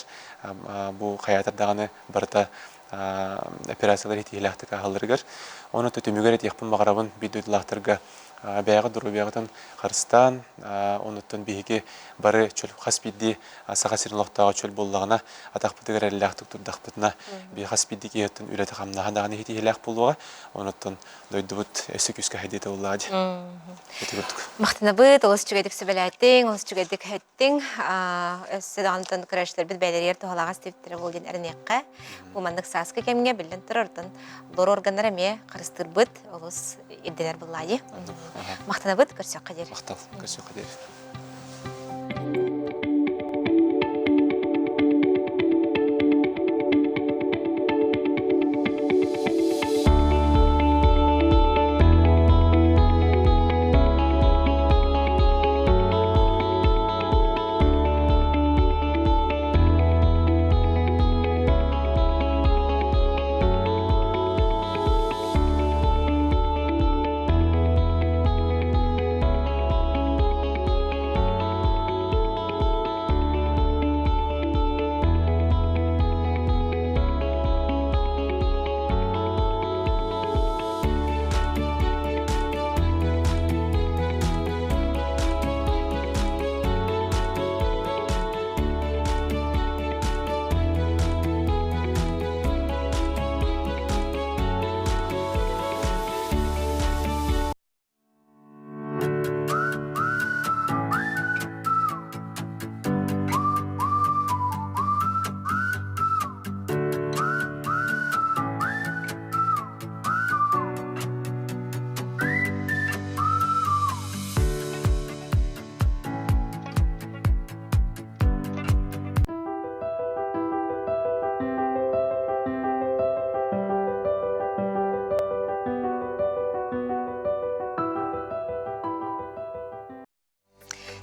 бу хаятар даганы барта операциялар итилахтык ахалырыгар. Оны төтөмүгөр этекпин багарабын бидүдлахтарга бәяга дурубягытын Кыргызстан, онуттан биһиги бары чөл хаспидди сагасырынлыктагы чөл боллагына атакпытыгар эллахтык турдакпытына би хаспидди киеттин үрөтө хамнахан даганы итилах болуга, онуттан дойдубут эсек үскө хадите боллади. Мактанабыт, олыс чүгедик сөбеләттең, олыс чүгедик хеттең, сөдагантан күрәшләр бит бәйләр тохалагас типтер булган әрнеккә. Бу мандык саска кемгә билен торырдан лор органнары ме кырыстырбыт, олыс идделәр буллайды. Мактанабыт көрсөк кадер. Мактал, көрсөк кадер.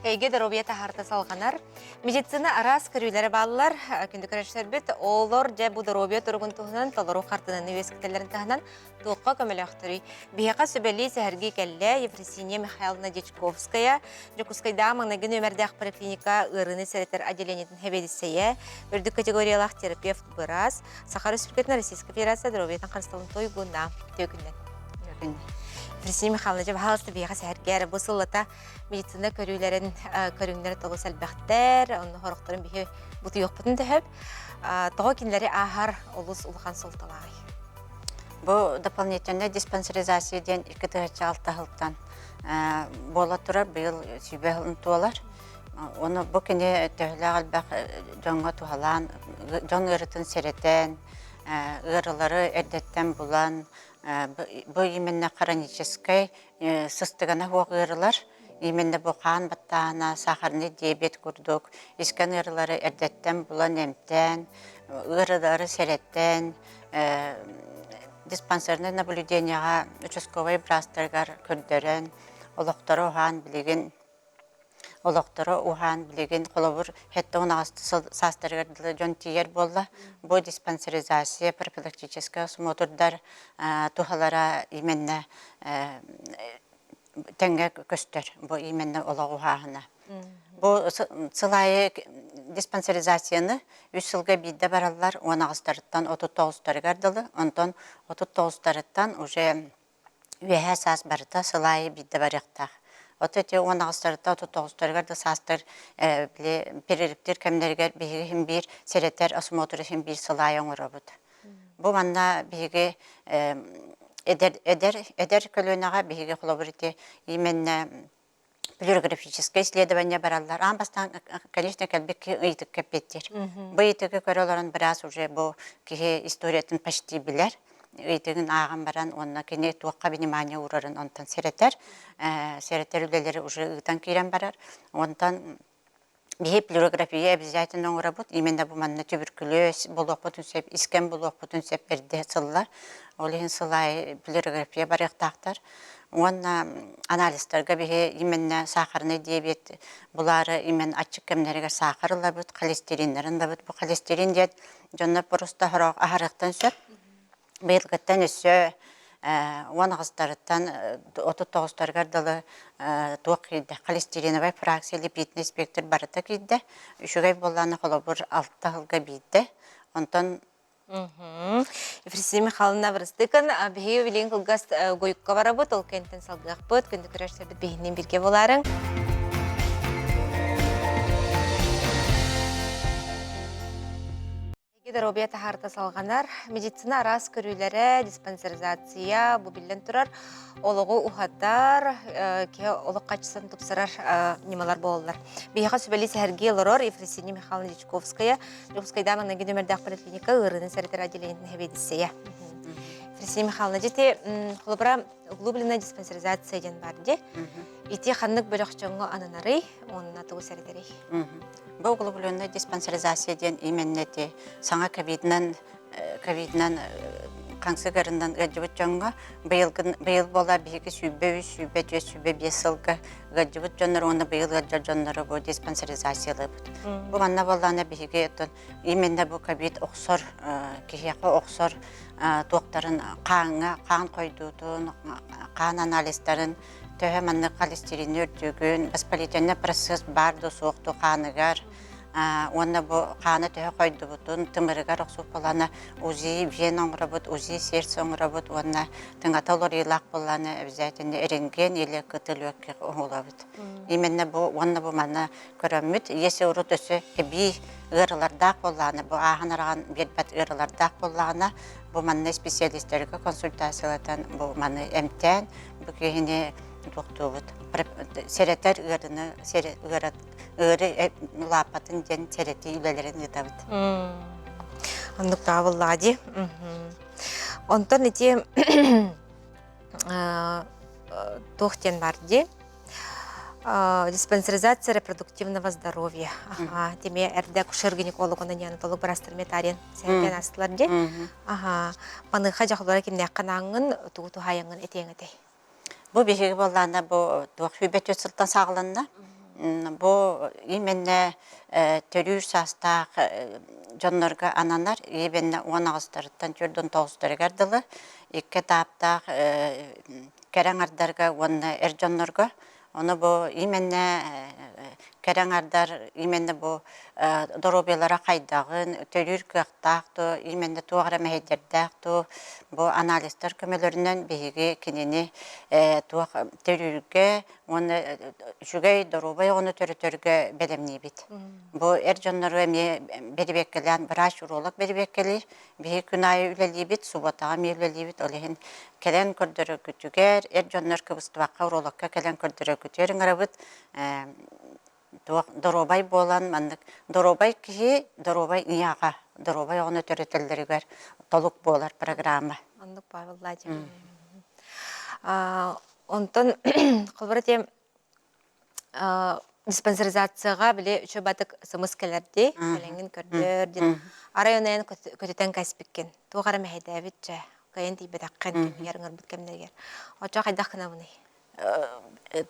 Эйге дробията харта салганар. Медицина арас көрүләре баллар, күндү көрәшләр бит, олар жа бу дробия тургун туһунан толору хартынан невескетелерин тахынан туққа көмөлөктүрү. Бияка сөбели сәһәрге келле Евросиния Михайловна Дечковская, Жокускайда маңнагы нөмердәк поликлиника ырыны сәретер отделениятын хәбедисәе, үрдүк категориялах терапевт бырас, Сахара Республикасының Российской Федерация дробиятын карысталын той гуна төкүннән. күн. Евросиния Михайловна, жа баһалысты бияға сәргер, бұл сыллата медицина көрүлерин көрүңнері тоғы сәлбәқтер, оны хорықтарын бихи бұты yoqпытын тәхіп, тоғы кенлері ахар олыс улыған солталағай. Бу дополнительная диспансеризация ден 2-6 хылтан бола тура быйыл сүйбе хылын туалар. Оны бу кене төхлі албақ жоңға тухалан, жоң ырытын серетен, ырылары әрдеттен булан, бу именно хронической сыстығына хуақ ырылар, именно бу қан баттағына сахарный диабет күрдік, искен ырылары әрдеттен булан емтен, ырылары сереттен, диспансерный наблюденияға участковый брастыргар көрдерін, олықтары оған білеген, қолабыр хетті оңағасты састыргардылы жон тиер болла. Бұл диспансеризация, профилактическая осмотрдар тухалара именно тәңге көстер, бұл именно олығы оғағына. Бұл сылайы диспансеризацияны 3 жылға бейді баралар 10-ағыстарыттан 39-таргардылы, онтан 39-тарыттан уже үйәе сас барыта сылайы бейді барықтақ. Отөте 10-ағыстарыттан 39-таргарды састыр переріптер кәмдергер бейгі хім бір сереттер осмотры хім бір сылайы оңыры бұд. Бұл манна бейгі эдер көлінаға бейгі құлабырыте именно флюорографическое исследование баралар. Бастан, конечно, кәлбек ыйтық кәпеттер. Бұл ыйтығы көрілерін біраз уже бұл кеге историятын почти білер. Ыйтығын ағын баран, онына кене туаққа внимание урарын онтан сереттер. Сереттер үлелері уже ыйтан кейрен барар. Онтан бейі флюорография обязательно оңырабыд. Именно бұл манна туберкулез болуақ бұтын сөп, искен болуақ бұтын сөп әрде сыллар. Олығын сылай флюорография барықтақтар. Онна анализтарға бейі именно сахарный диабет бұлары именно ачық кәмдерге сахарылар бұд, холестеринлерін да бұд. Бұл холестерин дед жонна просто ағарықтан сөп. Бейлгаттан өсі 10-ағыстарыттан 39-таргардылы туақ кейді. Холестериновай фракция липидный спектр барыта кейді. Үшігай боланы қолабыр 6 ғылға бейді. Онтан Евросиния Михайловна вырыстыкын, бейі білен қылғас гойыққа бара бұд, ол кәнттен салғақ бұд, күнді күрәштерді бейінен бірге боларың. Дәробия тахарта салғанар, медицина арас көрүлері, диспансеризация, бұл білден тұрар, олығы ухаттар, ке олық қачысын тұпсырар немалар болылар. Бейіға сөбәлі сәрге лорор, Евросиния Михайловна Дичковская, Дичковскайда маңна геномерді ақпарат клиника ғырының сәрітер отделениетін хәбедісея. Евросиния Михайловна, жете қолыбыра углубленная диспансеризация ден барды, ете қаннық бөліқчоңғы ананары, оның атығы сәрітерей. Бұл углубленная диспансеризация ден именнеті саңа ковиднан қаңсығырынан ғаджыбыт жоңға бұйыл бола бейгі сүйбе 5 сылғы ғаджыбыт жонлар, оны бұйыл ғаджар жонлары бұл диспансеризациялы бұд. Бұл манна болағына бейгі именне бұл ковид оқсор, кехеқі оқсор тоқтарын қан қойдудың, қан анализтарын, төһе манны холестерин өртүгүн, воспалительный процесс барды соқту қаныгар, онна бу қаны төһе қойды бұтын, тымырыгар оқсуқ боланы, УЗИ вен оңырабыд, УЗИ сердце оңырабыд, онна тыңаталар илақ боланы, обязательно эренген или кытыл өкке оңылабыд. Именно бу, онна бу манна көрөммүд, есе урут өсі эби ырылардақ боланы, бу ағын араған бербәт ырылардақ боланы, бу манна специалисттерге консультациялатан, бу манна эмтен, бу кейіне доктор серетер ырыны ыры лапатын ден серети үлелерин ытабыт. Ондық табыллади. Онтон ете тоқтен барды. Диспансеризация репродуктивного здоровья. Теме әрді күшір гинекологына неонатолог барастырметарен сәрден астылар де. Паныға жақылары кемне қанаңын тұғыту хайыңын етеңіде. Бұл бейгі болғанда бұл хүбет өтсілтін сағылынна. Бұл именне төрүр састақ жонларға ананар, ебенне 10 ағыстарыттан 4-9-таргардылы, 2 таптақ кәрәң ардарға, оны әр жонларға, оны бұл именне кереңардар именно бу доробиялара кайдагын төрүр кыактаакту именно туагара мехедердаакту бу анализдер көмөлөрүнөн биги кинини туак төрүргө оны жүгөй доробай оны төрөтөргө белемнибит. Бу жоннору эми берибеккелен врач уролог берибеккели биги күнай үлелибит субботага мелелибит олехин келен көрдөрө күтүгер жоннор кыбыстыбакка урологка келен көрдөрө күтөрүң арабыт доробай болан мандык доробай киши доробай ияга доробай оны төрөтөлдөрүгөр толук болар программа. Андык Павел Владимирович. Онтон кылбыр тем диспансеризацияга биле үчө батык сымыс келерди, келеңин көрдөрдү. Арайонен көтөтөн каспиккен. Тугара мехедебит же. Кайын тибедаккан кемгер ыңыр бут кемнергер. Очо кайдаккына буны.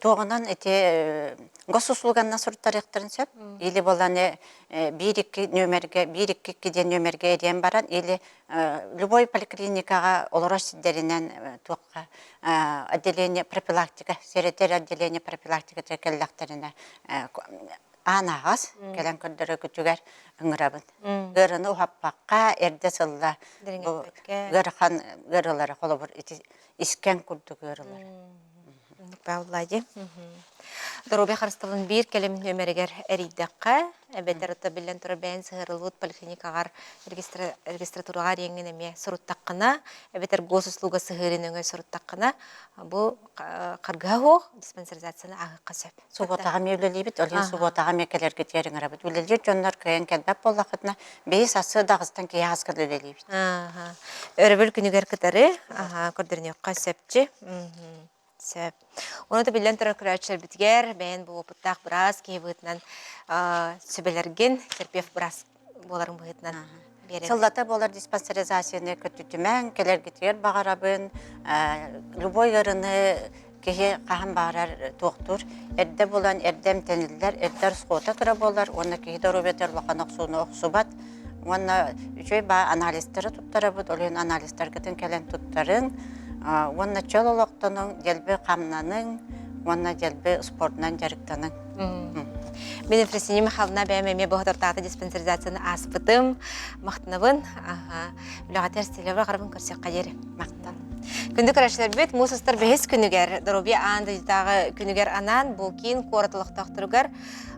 Тоғынан эти госуслуганна сурттарыктарын сөп, или боланы бир-2 нөмерге, 1-2 ден нөмерге еден баран, или любой поликлиникага олорош сиддеринен туаққа отделение профилактика, серетер отделение профилактика текеллактарына анағас, келен көрдірі күтігер үңірабын. Гырыны ухаппаққа әрді сылла, гырыхан гырылары қолы бір искен күрді гырылары. Павлади. Дорубе харыстылын бир келем нөмерегер әриддаққа, әбеттер ұтта білен тұры бәйін сығырылуыт поликлиникағар регистратураға реңін әме сұруттаққына, әбеттер госуслуга сығырын өңі сұруттаққына, бұл қарға оқ диспансеризацияны ағыққа сөп. Суботаға мевлелейбіт, олен суботаға мекелерге терің арабыт. Өлелер жонлар көйен кәлбәп болақытына бейіс асы дағыстан кей ағыз көлелелейбіт. Өрібіл күнігер кітары, көрдіріне өққа сөпчі. Оны да білен тұрар күрәтшіл бітгер, бәйін бұл опыттақ біраз кей бұғытынан сөбелерген, терпев біраз боларын бұғытынан береді. Сыллата болар диспансеризацияны көттүтімен, келер кетер бағарабын, любой ғырыны кеге қаған бағарар тоқтыр. Әрді болан әрдем тәнілдер, әрдер сұқота тұра болар, оны кеге дұрубетер лоқан оқсуыны оқсубат. Оны үшөй ба аналистері тұттары бұд, олен аналистер кетін келен тұттарын, Онна чололоқтының, делбі қамнаның, онна делбі спортынан жарықтаның. Мен Ефресине Михайловна бәймеме бұғытыртаты диспансеризацияны аспытым, мақтынабын, үліға тәрстелі бар қарабын көрсек қадері. Мақтан. Күнді көрәшілер бет, мұсыстар бәйіз күнігер, дұробе анды житағы күнігер анан, бұл кейін қоратылықтақтырығар,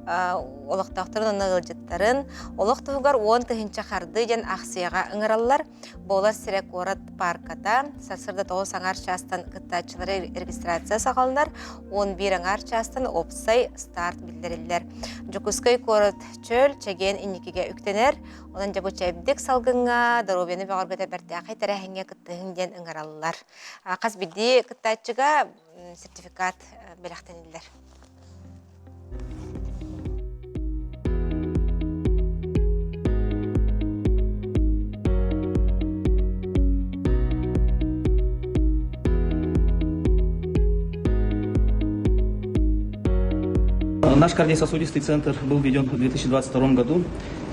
олықтақтырын ұнығылжыттарын, олықтығығар 10 тұхынша қарды ден ақсияға ұңыралылар, болар сірек орат парката, сасырда 9 аңар частан қыттачылары регистрация сақалынар, 11 аңар частан опсай старт білдірілер. Жүкіскөй корат чөл, чеген инникеге үктенер, онын жабу чәйбдік салғыңа, дұробені бағырбеті бәрті ақай тәрәхіңе қыттығын ден ұңыралылар. Қаз білді қыттачыға сертификат белақтенілдер. Наш кардиососудистый центр был введен в 2022 году.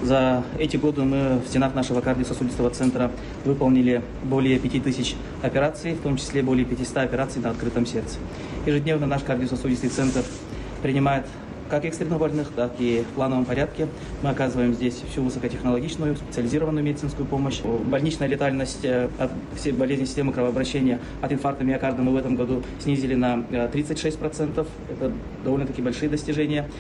За эти годы мы в стенах нашего кардиососудистого центра выполнили более 5000 операций, в том числе более 500 операций на открытом сердце. Ежедневно наш кардиососудистый центр принимает как экстренных больных, так и в плановом порядке. Мы оказываем здесь всю высокотехнологичную, специализированную медицинскую помощь. Больничная летальность от всей болезни системы кровообращения от инфаркта миокарда мы в этом году снизили на 36%. Это довольно-таки большие достижения.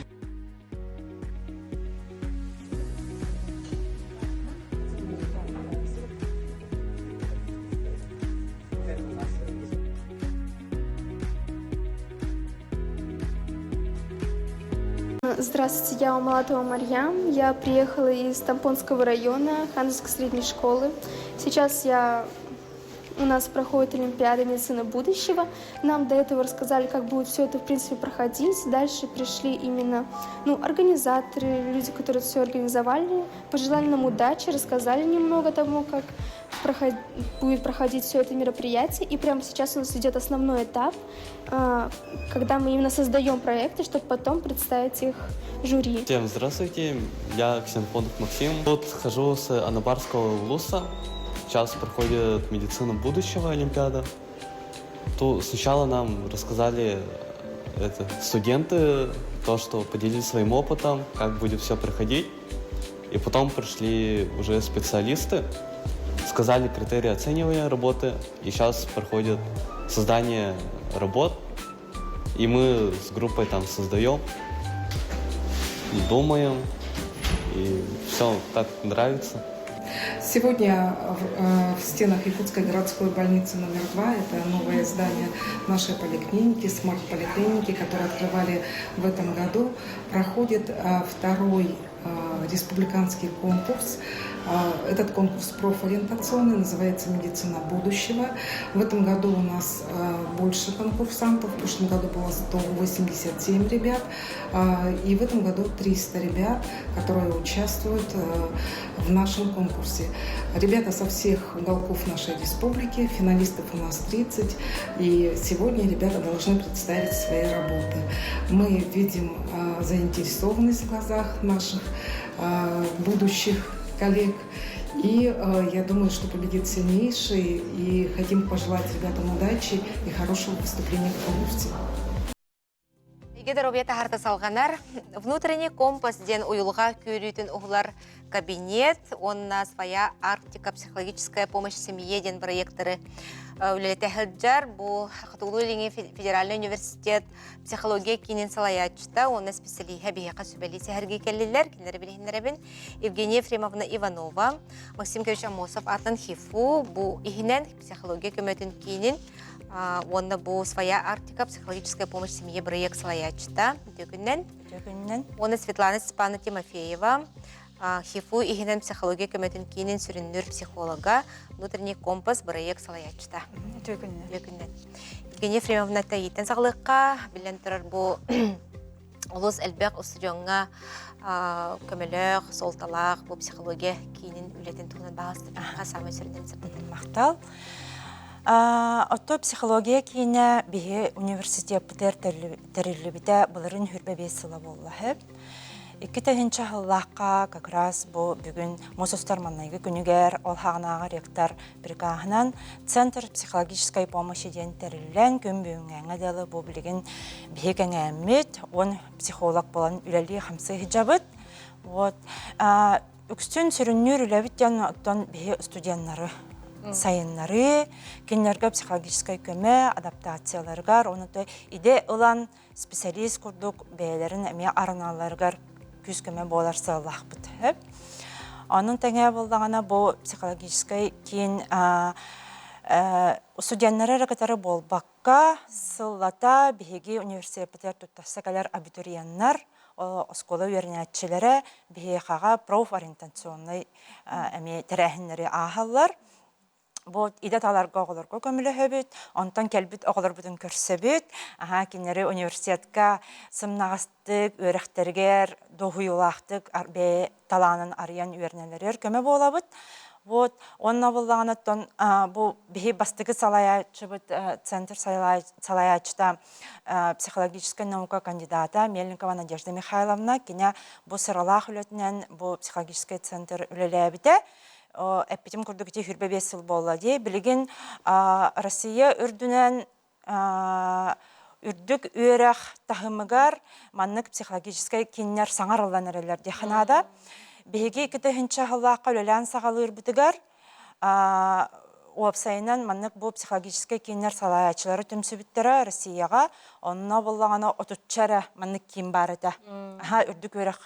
Здравствуйте, я Умалатова Марьям. Я приехала из Тампонского района Ханзской средней школы. Сейчас у нас проходит Олимпиада медицины будущего. Нам до этого рассказали, как будет все это в принципе проходить. Дальше пришли именно организаторы, люди, которые все организовали, пожелали нам удачи, рассказали немного тому, как будет проходить все это мероприятие. И прямо сейчас у нас идет основной этап, когда мы именно создаем проекты, чтобы потом представить их жюри. Всем здравствуйте, я Ксенфонов Максим. Тут хожу с Анабарского ВУЗа. Сейчас проходит медицина будущего Олимпиада. Тут сначала нам рассказали студенты, то, что поделились своим опытом, как будет все проходить. И потом пришли уже специалисты, сказали критерии оценивания работы, и сейчас проходит создание работ, и мы с группой там создаем, думаем, и все так нравится. Сегодня в стенах Якутской городской больницы номер 2, это новое здание нашей поликлиники, смарт-поликлиники, которые открывали в этом году, проходит второй республиканский конкурс. Этот конкурс профориентационный, называется «Медицина будущего». В этом году у нас больше конкурсантов. В прошлом году было 187 ребят. И в этом году 300 ребят, которые участвуют в нашем конкурсе. Ребята со всех уголков нашей республики, финалистов у нас 30. И сегодня ребята должны представить свои работы. Мы видим заинтересованность в глазах наших будущих коллег. И я думаю, что победит сильнейший. И хотим пожелать ребятам удачи и хорошего выступления в конкурсе. Игедер объекта салганар, внутренний компас ден уюлга кюрютин углар кабинет, он на своя Арктика психологическая помощь семье ден проекторы Улетехаджар, бу Хатулулинги федеральный университет психология кинен салаячта, он на специалиха бихака субели сехерги келлилер, кинеребин Евгения Ефремовна Иванова, Максим Кевич Амосов Артан Хифу, бу ихинен психология көмөтін кинен, онда бу своя Арктика психологическая помощь семье проект салаячта, дөгүннен. Оны Светлана Степановна Тимофеева, Хифу ихинен психология көмөтін кинен сүріннөр психолога, внутренний компас проект салаячта. Дөгүннен. Евгения Ефремовна Таитен сағылыққа, білен тұрар бу Олос әлбәқ ұстудионға көмелөк, солталақ, бу психология кинен үлетін туғынан бағасты самай сүрінден саптадыр. Мақтал. Отто психология кейіне бігі университет бұтер тәрілібіде бұлырын хүрбәбе сылы болы хеп. Икі тәхінші ғыллаққа как раз бұл бүгін Мосостар маннайғы күнігер олхағынағы ректор бригағынан Центр психологической помощи ден тәрілілен күн бүгін әңгәдәлі бұл білген бігі әңгәмет, он психолог болан үләлі қамсы хиджабыт. Үкстін сүріннер үләбіттен оттан бігі студенттары сайынлары, кенлерге психологической көмө, адаптацияларгар, оны да иде ылан специалист күрдік бәйлерін әме арналаргар күз көмө болар сылақ бұд. Оның тәңе болдағана бұл психологической кейін студенттары рәкетары болбаққа сыллата бігеге университеттер тұттасы кәлер абитурияннар, оскола үйерінәтчілері бігеғаға профориентационный әме тәрәхінлері ағалар. Вот иде таларга оголорго көмүлөһөбүт, онтон келбит оголорбутун көрсөбүт, кинери университетка сымнагастык, өрөхтергер, дохуюлактык, бе таланын арыян үйернелер көмө болабыт. Вот онна боллаганаттан бу бихи бастыгы салаячыбыт центр салаячта психологическая наука кандидата Мельникова Надежда Михайловна кине бу сыралах үлөтүнөн бу психологический центр үлелебите. Эппетим курдукте хүрбе сыл болла дей. Билеген Россия үрдүнен үрдүк үйрәх тахымыгар маннык психологической киннер саңар алланарылар деханада. Беге икіті хінчі халлаққа өлелән сағалыр бұтыгар уапсайынан маннык бұл психологической киннер салаячылары түмсібіттері Россияға онына болағана отутчары маннык ким барыда. Үрдүк үйрәх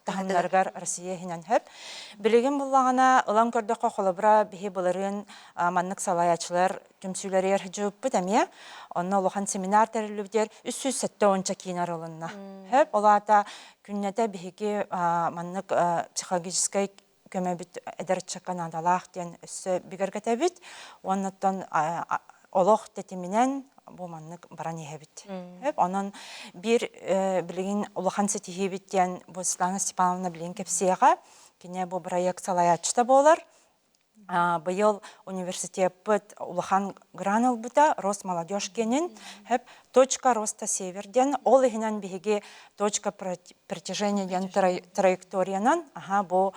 тахымдаргар Россия хинен хөп. Билеген болағана ылам көрдіққа қолыбыра бихи боларын маннык салаячылар түмсүлері ерхіжіп бұд әме. Онына олған семинар тәрілібдер 370 онча кинер олынна. Хөп, олата күннеті бихиге маннык психологической көмөбүт эдерчакан адалах ден өссө бигергетебит. Оннаттан олох тетиминен бу маннык баран ехебит. Онон бир билген улахан сетихибит ден бу Светлана Степановна билген кепсияга кине бу проект салаячта болар. Быйыл университет быт улахан гранул бута рост молодежь кенин точка роста северден ол ихинен биһиги точка притяжения ден траекториянан бу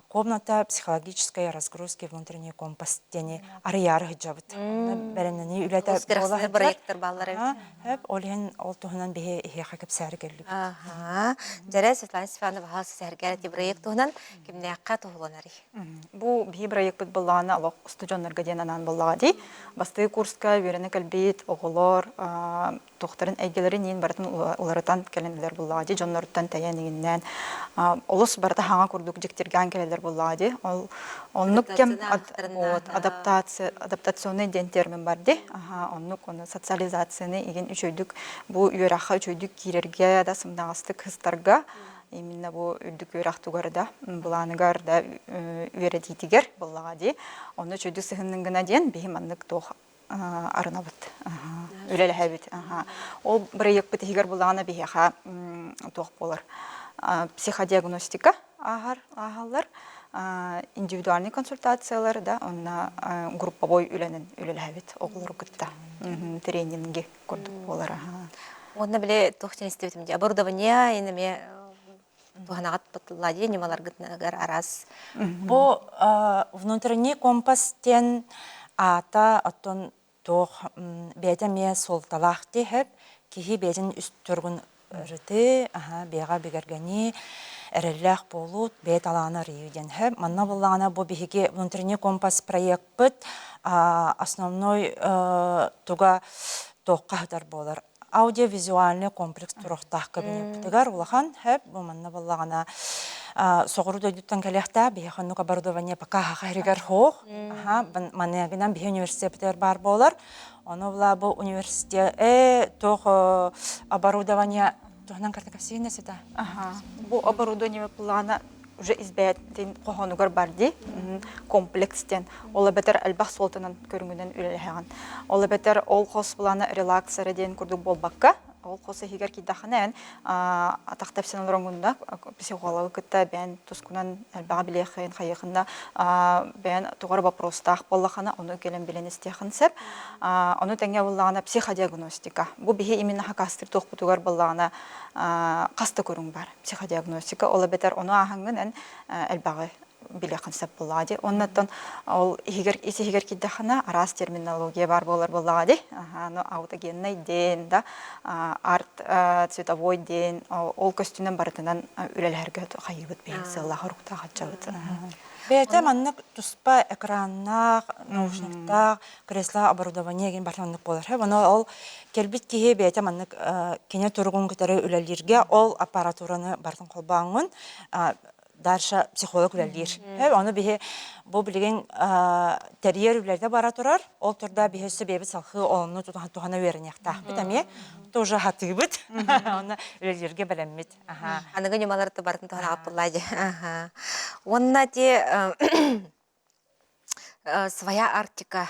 комната психологической разгрузки внутренний компас тени арыяры хиджабыт. Бәрәнәне үләтә Скрахсына проекттар баллары. Хәп олен ол туһунан бе хәка кеп сәргәллек. Ага. Жарай Светлана Степановна хас сәргәләти проект туһунан кимне якка туһуланары. Бу бии проект бит булланы алак студентларга денанан буллагы. Басты курска верене калбит оголор тохтарын әйгеләрен ин бартын улардан кәлемләр буллагы. Jonnorдан таянигеннән олос барда хаңа курдук җиктергән кәлемләр буллагы. Ол оннук кем адаптационный ден термин бар ди. Оннук оны социализацияны иген үчөйдүк бу үйрәхә үчөйдүк кирергә да сымдагыстык хыстарга именно бу үрдүк үйрәхтугарда буланыгар да үйрәтитигер буллага ди. Оны үчөйдүк сыгынның гына ден бихиманлык тох арынабыт. Үләләһәбит. Ол проект битигер буллагына бихәха тох булыр. Психодиагностика агалар, индивидуальный консультациялар да, онна групповой үләләһәбит оглар кытта. Тренинги көрдүк булар. Онна беле тохтен истебитим. Оборудование инеме туханагат батыллади немалар гытнагар арас. Бу внутренний компас тен ата оттон тох бетеме солталахты хеп кихи бетен үст тургун рыты бега бегергени эреллах болут бет алана риюден хеп манна буллагана бу биһиге внутренний компас проект бит основной туга тохкадар болар аудиовизуальный комплекс турохтах кабинет тегар улахан хеп бу манна буллагана соғыру дөйдіттен кәліқта бейханнук оборудование пока хақайригар хоқ. Манегінен бей университеттер бар болар. Оны бұла бұл университет тоқ оборудование тоғынан картакасыйын әсіда? Бұл оборудование плана уже избәттен қоғанугар барды комплекстен. Олы бәтер әлбақ солтынан көріңінен үлеліған. Олы бәтер ол қос планы релаксарыден күрдік болбаққа. Ол қосы хигер кидаханен атақтап сенен ронгунда психологы кытта бән тускунан әлбаға билехин хайықында бән туғар вопростақ боллахана оны келен билен істехін сәп оны тәңе боллағана психодиагностика. Бұл бихе именно хакастыр тоқ бұтуғар боллағана қасты көрің бар психодиагностика. Олы бәтер оны ағыңын әлбаға билехин сәп боллады. Оннаттан ол иси хигер кидахана арас терминология бар болар боллады. Аутогенный ден, арт цветовой ден, ол костюнен барытынан үлелерге қайыбыт бейін сыллағы рухта қатшабыт. Бәйті маннық тұспа экраннақ, наушниктақ, кресло оборудование ген бартанлық болар. Оны ол келбіт кейі бәйті маннық кене тұрғын күтәрі үлелерге ол аппаратураны бартын қолбаңын дарша психолог үлелер. Оны бейі бұл білген тәрьер үлелерде бара тұрар, ол тұрда бейі сөбебі салқы олымны туғана өрінеқта. Бітәме, тоже хаты бұд, оны үлелерге бәлеммет. Анығы немаларды бардың туғана апыллады. Онна де своя Арктика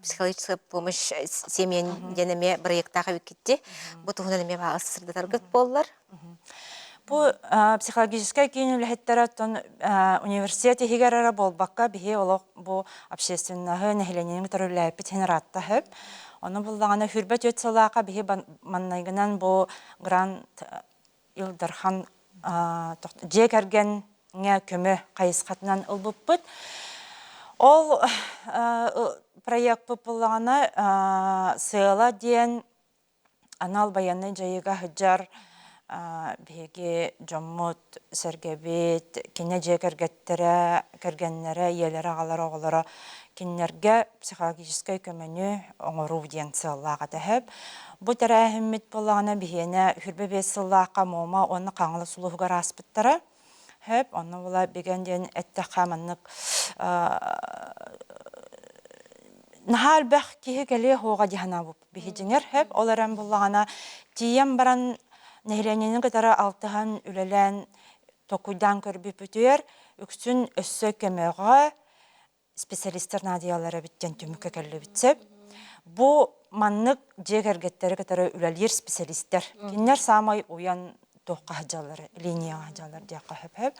психологическая помощь семьян денеме проекттағы өкетті. Бұл туғынанеме бағысырды таргыт болылар. Бұл психологическая кейініліхеттері университеті хигерара болбаққа бейі олық бұл общественнағы нәхілененің түріләйпі тенератта хөп. Оны бұлдағына хүрбет өтсілаға бейі маннайгынан бұл грант илдархан жек әргенге көмі қайысқатынан ұлбып бұд. Ол проект бұлдағына сыйла ден анал баянны жайыға хүджар беге жоммут сәргебет, кене же кәргеннері, елері ағалары оғылары кенерге психологическай көмені оңыру ден сыллаға дәхіп. Бұ тәрі әхіммет болағына бігені хүрбе бес сыллаққа мома оны қаңылы сұлуғығар аспыттары. Хөп, оны ола бігенден әтті қамынық нахал бәқ кейі кәлі хоға дихана бұп бігедіңер. Хөп, оларан болағына тием баран нәйлененің кітары алтыған үлелән токуйдан көрбі бүтер, үксін өссі көмеға специалистер надиялары біттен түмікі кәлі бітсеп. Бұ маннық жек әргеттері кітары үлелер специалистер. Кеннер самай уян туққа хаджалар, линияға хаджалар дияққа хөп-хөп.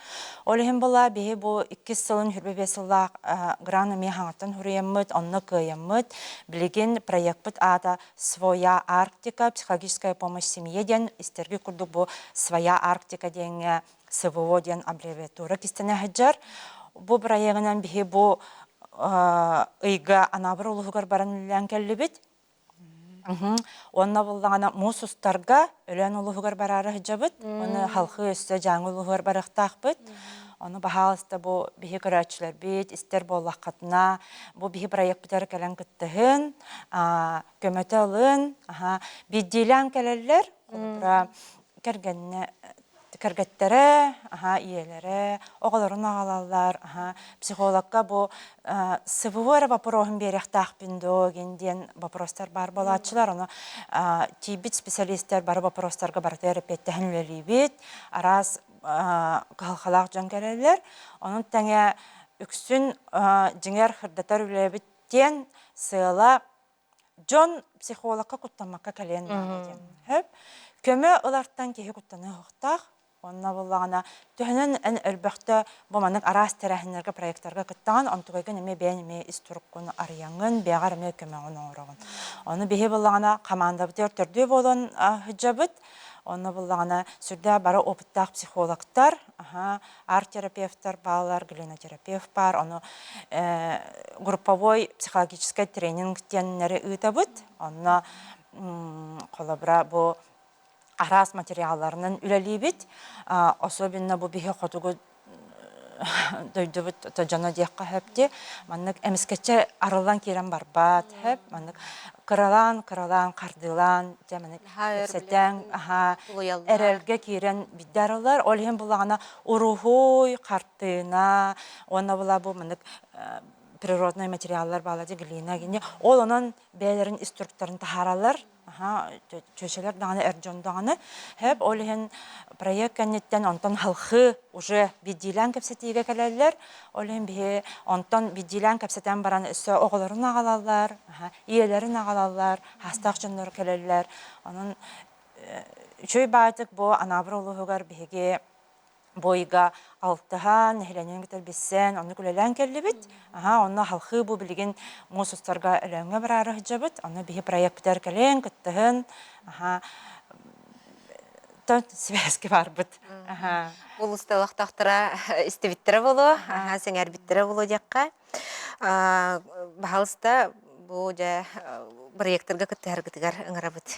Олығын бола бейі бұл 2 сылын хүрбе сыллақ граны мен хаңаттан хүреймміт, онны күйемміт, білеген проект бұд ада «Своя Арктика», психологическая помощь семье ден, истергі күрдік бұл «Своя Арктика» денге СВО ден аббревиатура кистене хаджар. Бұл проектінен бейі бұл ыйга анабыр улугар баран үлән кәлі бит. Онна болдағана мусустарға үлән улугар барары хыджабыт. Оны халқы өсті жаңы улугар барықтақ бит. Оны бағалысты бұл бейі көрәтшілер бит, істер боллақ қатына. Бұл бейі проект бітер кәлін күттіғын, көмөті алын, биддейлән кәлелер, кәргеттері, иелері, оғыларын ағалалар, психологқа бұл сывывыр вопроғын беректақ біндо генден вопростар бар болатшылар, оны тибит специалисттер бар вопростарға бар терапеттәхін өлі бет, араз қалқалақ жан кәрелер, оның тәңе үксін жіңер қырдатар өлі беттен сыйла жон психологқа құттамаққа кәлен бар. Көмі ұларттан кейі құттаны ұқтақ, онына болағына түхінен ән әлбәқті бұманың арас тәрәхінерге проекттарға күттаған, онтығайгын әме бән әме істұрыққын арияңын, бәғар әме көмеғін оңырағын. Оны бейі болағына команда бітер түрді болын хүджабыт, оны болағына сүрді бары опыттақ психологтар, арт-терапевтар балалар, глинотерапевт бар, оны групповой психологический тренингтенлері ұйтабыт, оны қолабыра бұл арас материалларынан үләлі бит, особенно бұл бейі қотуғы дөйді бұд жана дейққа хөпте, маннық әміскетче арылан керен барбат хөп, маннық қыралан, қардылан, сәтен, әрелге керен биддарылар, олығын бұлағына ұрухуй, қартына, оны бұла бұл маннық природный материаллар балады глина гене, ол оның бәлерін инструкторын тахаралар, чөшелер дағаны әрджон дағаны, həп олығын проект кәнеттен онтан халқы уже биддилән кәпсетіге кәләлер, олығын бе онтан биддилән кәпсетен баран өсі оғыларын ағалалар, иелерін ағалалар, хастақ жонлар кәләлер. Оның үшөй байтық бұл анабыр олығығар беге бойга алтыға, нәхіленен кетер бессен, оны күлелән кәлі бит. Оны халқы бұл білген мұсыстарға әліңі бір ары жабыт. Оны бейі проект бітер кәлен, күттіғын. Төн связки бар бұд. Бұл ұсталықтақтыра істебіттірі болу, сәңер біттірі болу деққа. Бағалыста бұл проекттарға күттігер күттігер ұңыра бұд.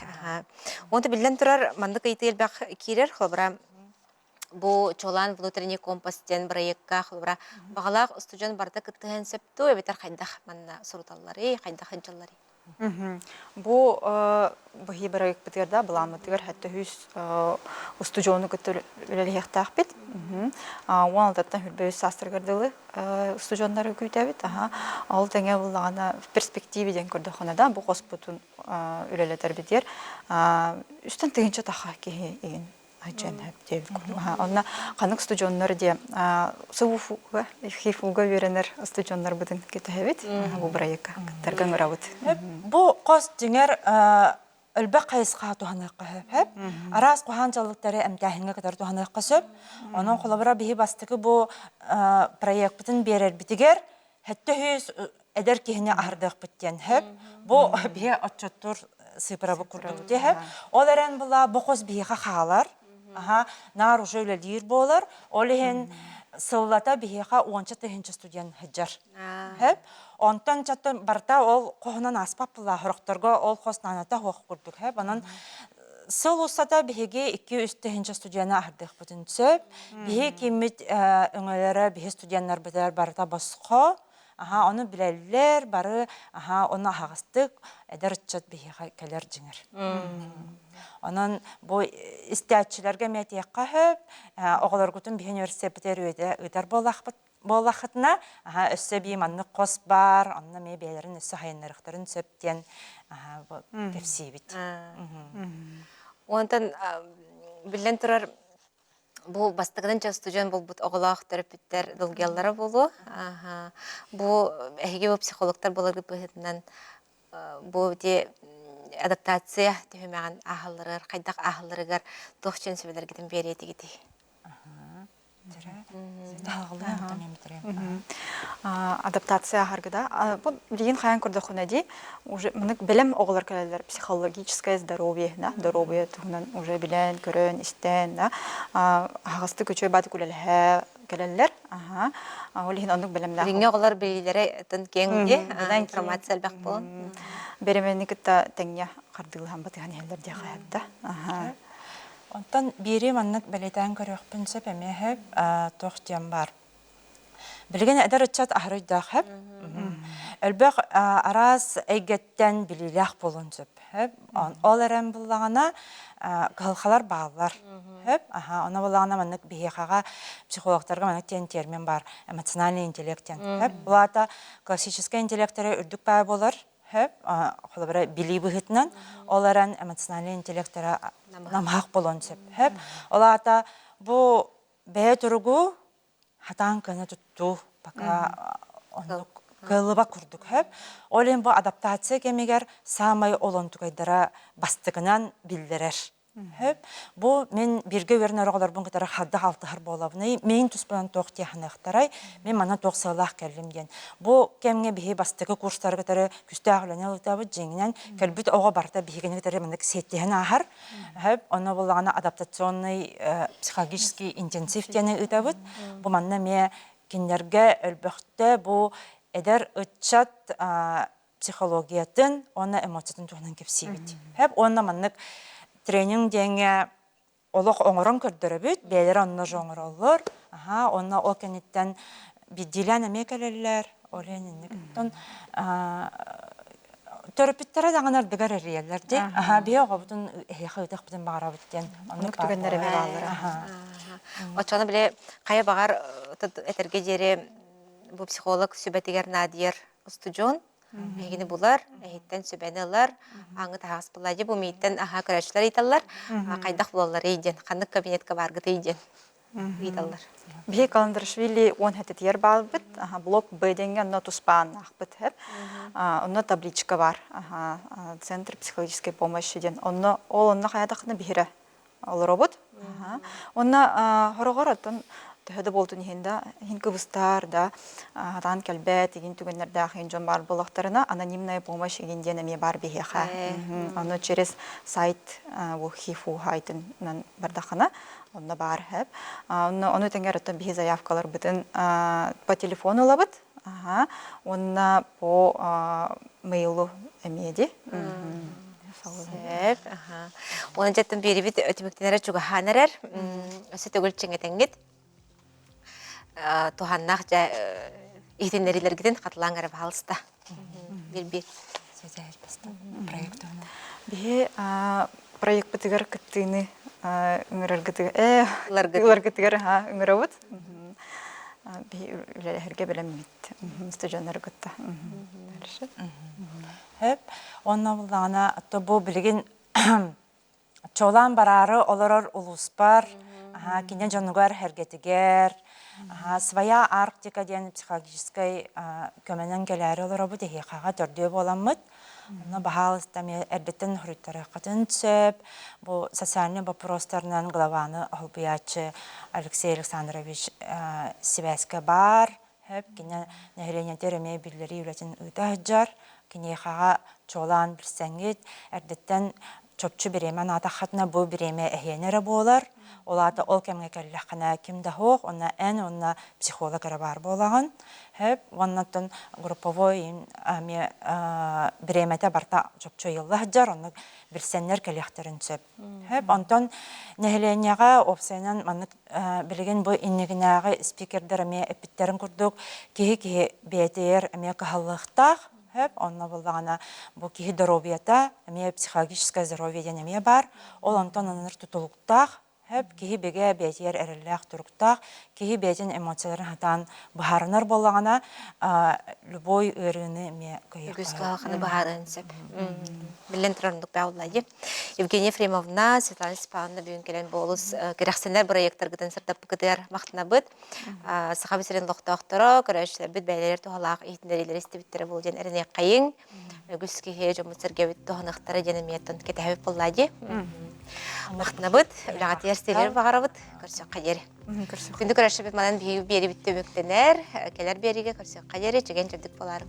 Онты білден тұрар, мандық айты елбәқ керер, қолбыра Бу чолан внутренний компостен проектка хлобра багалак студент барда кыттыган септу эбетер кайдах манна суруталлары кайдах ханчаллары. Бу бахи проект битерда буламы тигер хатта хүс студиону көтөр үлелехтах бит. Уан даттан хүрбө састыргардылы студионнары күйтәбит. Ал теңе булгана перспективе ден көрдөхөнөдө бу госпутун үлелетер битер. Үстөн тегенче таха ки Онна қанық студионлар де сауфуға, хифуға веренер студионлар бұдын кеті бұл проектқа кіттірген ұрауыд. Бұл қос деңер үлбі қайысқа туғаныққа хөп. Арас қоған жалықтары әмтәхінге кітар туғаныққа сөп. Оның қолабыра бейі бастығы бұл проект бұдын берер бітігер, әтті хүйіз әдер кейіне ағырдық біттен хөп. Бұл бейі отчаттыр сыпырабы күрді де хөп. Ол әрен бұла бұқыз бейіға қағалар. Нар уже өлелер болар, олығын сыллата бейеға 10-ті студент хыджар. Онтан чаттан барта ол қоғынан аспап бұла құрықтырға ол қоснаната хоқ күрдік. Онын сыл ұстата бейеге 2-3-ті студентна ағырдық бұтын сөп. Бейе кемет өңелері бейе студенттар бітер барта басқа. Оны біләлілер бары, оны ағыстық әдір үтчат бейеға кәлер жіңір. Onun bu istəyətçilərə mətiyyəqqa höp, oğlar qutun bir üniversitetlər ödər bolaqıtına, ösə bir manlıq qos var, onunla meybələrin ösə hayınlarıqların söptən kəfsiyibit. Ondan bilən turar, bu bastığından çox stüdyen bu oğlaq terapevtlər dılgəlləri bolu. Bu əgə bu psixologlar bolar bu hətdən bu de адаптация төһүмәгән ахылларыр, кайдак ахылларыгар тохчен сөбелер гитен берети гити. Адаптация харгыда. Бу деген хаян көрдө хунади уже мынык билем оглар келелер психологическое здоровье, да, здоровье тугунан уже билен көрөн истен, да. Хагысты көчөй бат күлеле келелер. Ага. Олин анук билемдә. Ринге оглар бейләре тын кеңде информация албак болон. Беременникта теңя кардылган батган хәлләр дигәдә. Ага. Онтан бири маннык белетен көрөкпүн сөп эмехеп тохтям бар. Билген эдер ычат ахрыйдах хеп. Элбек арас эйгеттен билилах болун сөп. Хеп. Ол эрен буллагана калхалар баалар. Хеп. Аха, она буллагана маннык бихага психологтарга маннык тен термин бар. Эмоциональный интеллекттен. Хеп. Булата классический интеллекттері үрдүк бай болар. Хеп, холобра били быгытнан, оларан эмоциональный интеллекттері намхақ болон сөп. Хеп, олата бу бәе тургу хатан кыны тутту, пока кылыба курдук. Хеп, олен бу адаптация кемегер самай олон тугайдара бастыгынан билдерер. Хеп, бу мен бирге вернер оглар бун кытара хадда халтыхар болабыны, мен туспан тоқти ханахтарай, мен мана тоқсалах келимген. Бу кемге бихи бастыгы курстар кытары күстәгүләне лытабы жеңнән келбит ого барта бихигене кытары мындык сеттен ахар. Хеп, аны буллагана адаптационный психологический интенсив тене ытабыт. Бу манна ме киндерге элбәхтә бу эдер ытчат психологиятын, оны эмоциятын тугынан кепсибит. Хеп, онна маннык тренинг деңе олық оңырын көрдірі бүт, бәлері онына жоңыр олыр. Онына ол кәнеттен биддилен әмекелелер, олен енігіттен төріпіттері дағынар дығар әриелерді. Бе оға бұтын қайдық бұтын бағара бүттен. Онық түгендері бе бағалары. Отчаны біле қая бағар әтерге жері бұл психолог сөбәтігер Надир Устуджон. Мегини булар, эһиттен сөбәнеләр, аңы тагыс булады, бу миттен аха көрәчләр итәлләр, кайдак булалар иден, ханнык кабинетка баргыты иден. Итәлләр. Бе Каландрашвили 17 яр балбыт, блок Б-дәнгән нотуспан ахбыт һәп. Онна табличка бар. Центр психологической помощи ден. Онна олонна хаятакны бирә. Ол робот. Онна хорогоратын төһөдө болтун хинда хин кыбыстар да атан келбет деген түгеннердә хин жон бар булактарына анонимная помощь дигән неме бар бихеха. Аны через сайт бу хифу хайтын бардахана онда бар һәп. Аны тәңгәрәтен бихи заявкалар битен по телефону лабыт. Онна по мейлу эмеди. Сәп, Оны жаттын бери бит өтмөктенәре чуга ханарар. Сөтөгөл чеңетеңгит. Туханнах жа итиннерилер гиден катлаңар балста. Бир. Проект. Бе проект битигер кыттыны үңөрөр гытыгы. Лар гытыгыр үңөрөбүт. Бе үлелерге белемит. Студенттер гытта. Хеп, онна булгана бу билген чолан барары олорор улуспар, кинен жонугар хергетигер, своя Арктика ден психологической көмөнөн келери олоро бу дехага төрдөө боламыт. Онна бахалыстами эрдеттен хурыттары катын сөп, бу социальный вопростарынан главаны Албиячы Алексей Александрович Сибэска бар. Хеп, кинен нехрене тереме биллери үлетин ыйтажар. Кинехага чолан билсеңит, эрдеттен чопчу биремен атахатна бу биреме эхенере болар. Олата ол кемге келлехана кимде хох, онна онна психологара бар болаган. Хеп, оннаттан групповой ами биремете барта чопчу йыллахжар, онны билсеннер келехтерин сөп. Хеп, онтон нехленяга опсайнан маннык билген бу иннегинага спикердер ами эпиттерин курдук, кихи бетер ами кахаллыктах. Онна булгана бу кихи здоровьета, ами психологическое здоровье неме бар. Ол онтон аныр тутулуктах, Хөп киһи беге бетер эрелләх туруктак, киһи бетин эмоцияларын хатан бахарынар боллагана, любой өрүнү ме Үгіз қалақаны бағарын сөп. Білен тұрарындық бәуылайды. Евгения Ефремовна, Светлана Степановна бүгін келен болыс керексенлер проекттар гытын сыртап кытыр мақтына бұд. Сақа бісерін лоқтақтыры, көрәшілер бүд бәйлелер туғалақ ейтіндерелер естебіттері бұл ден әріне қайын. Үгіз кеге жомыцырге бүд туғанықтары денеметтін кетәбіп болайды. Мақтына бұд, үліғат ерстелер бағары бұд, көрсек қадері. Күнді көрәші бет мадан бері бітті өміктенер, келер беріге көрсек қадері, жеген жүрдік боларым.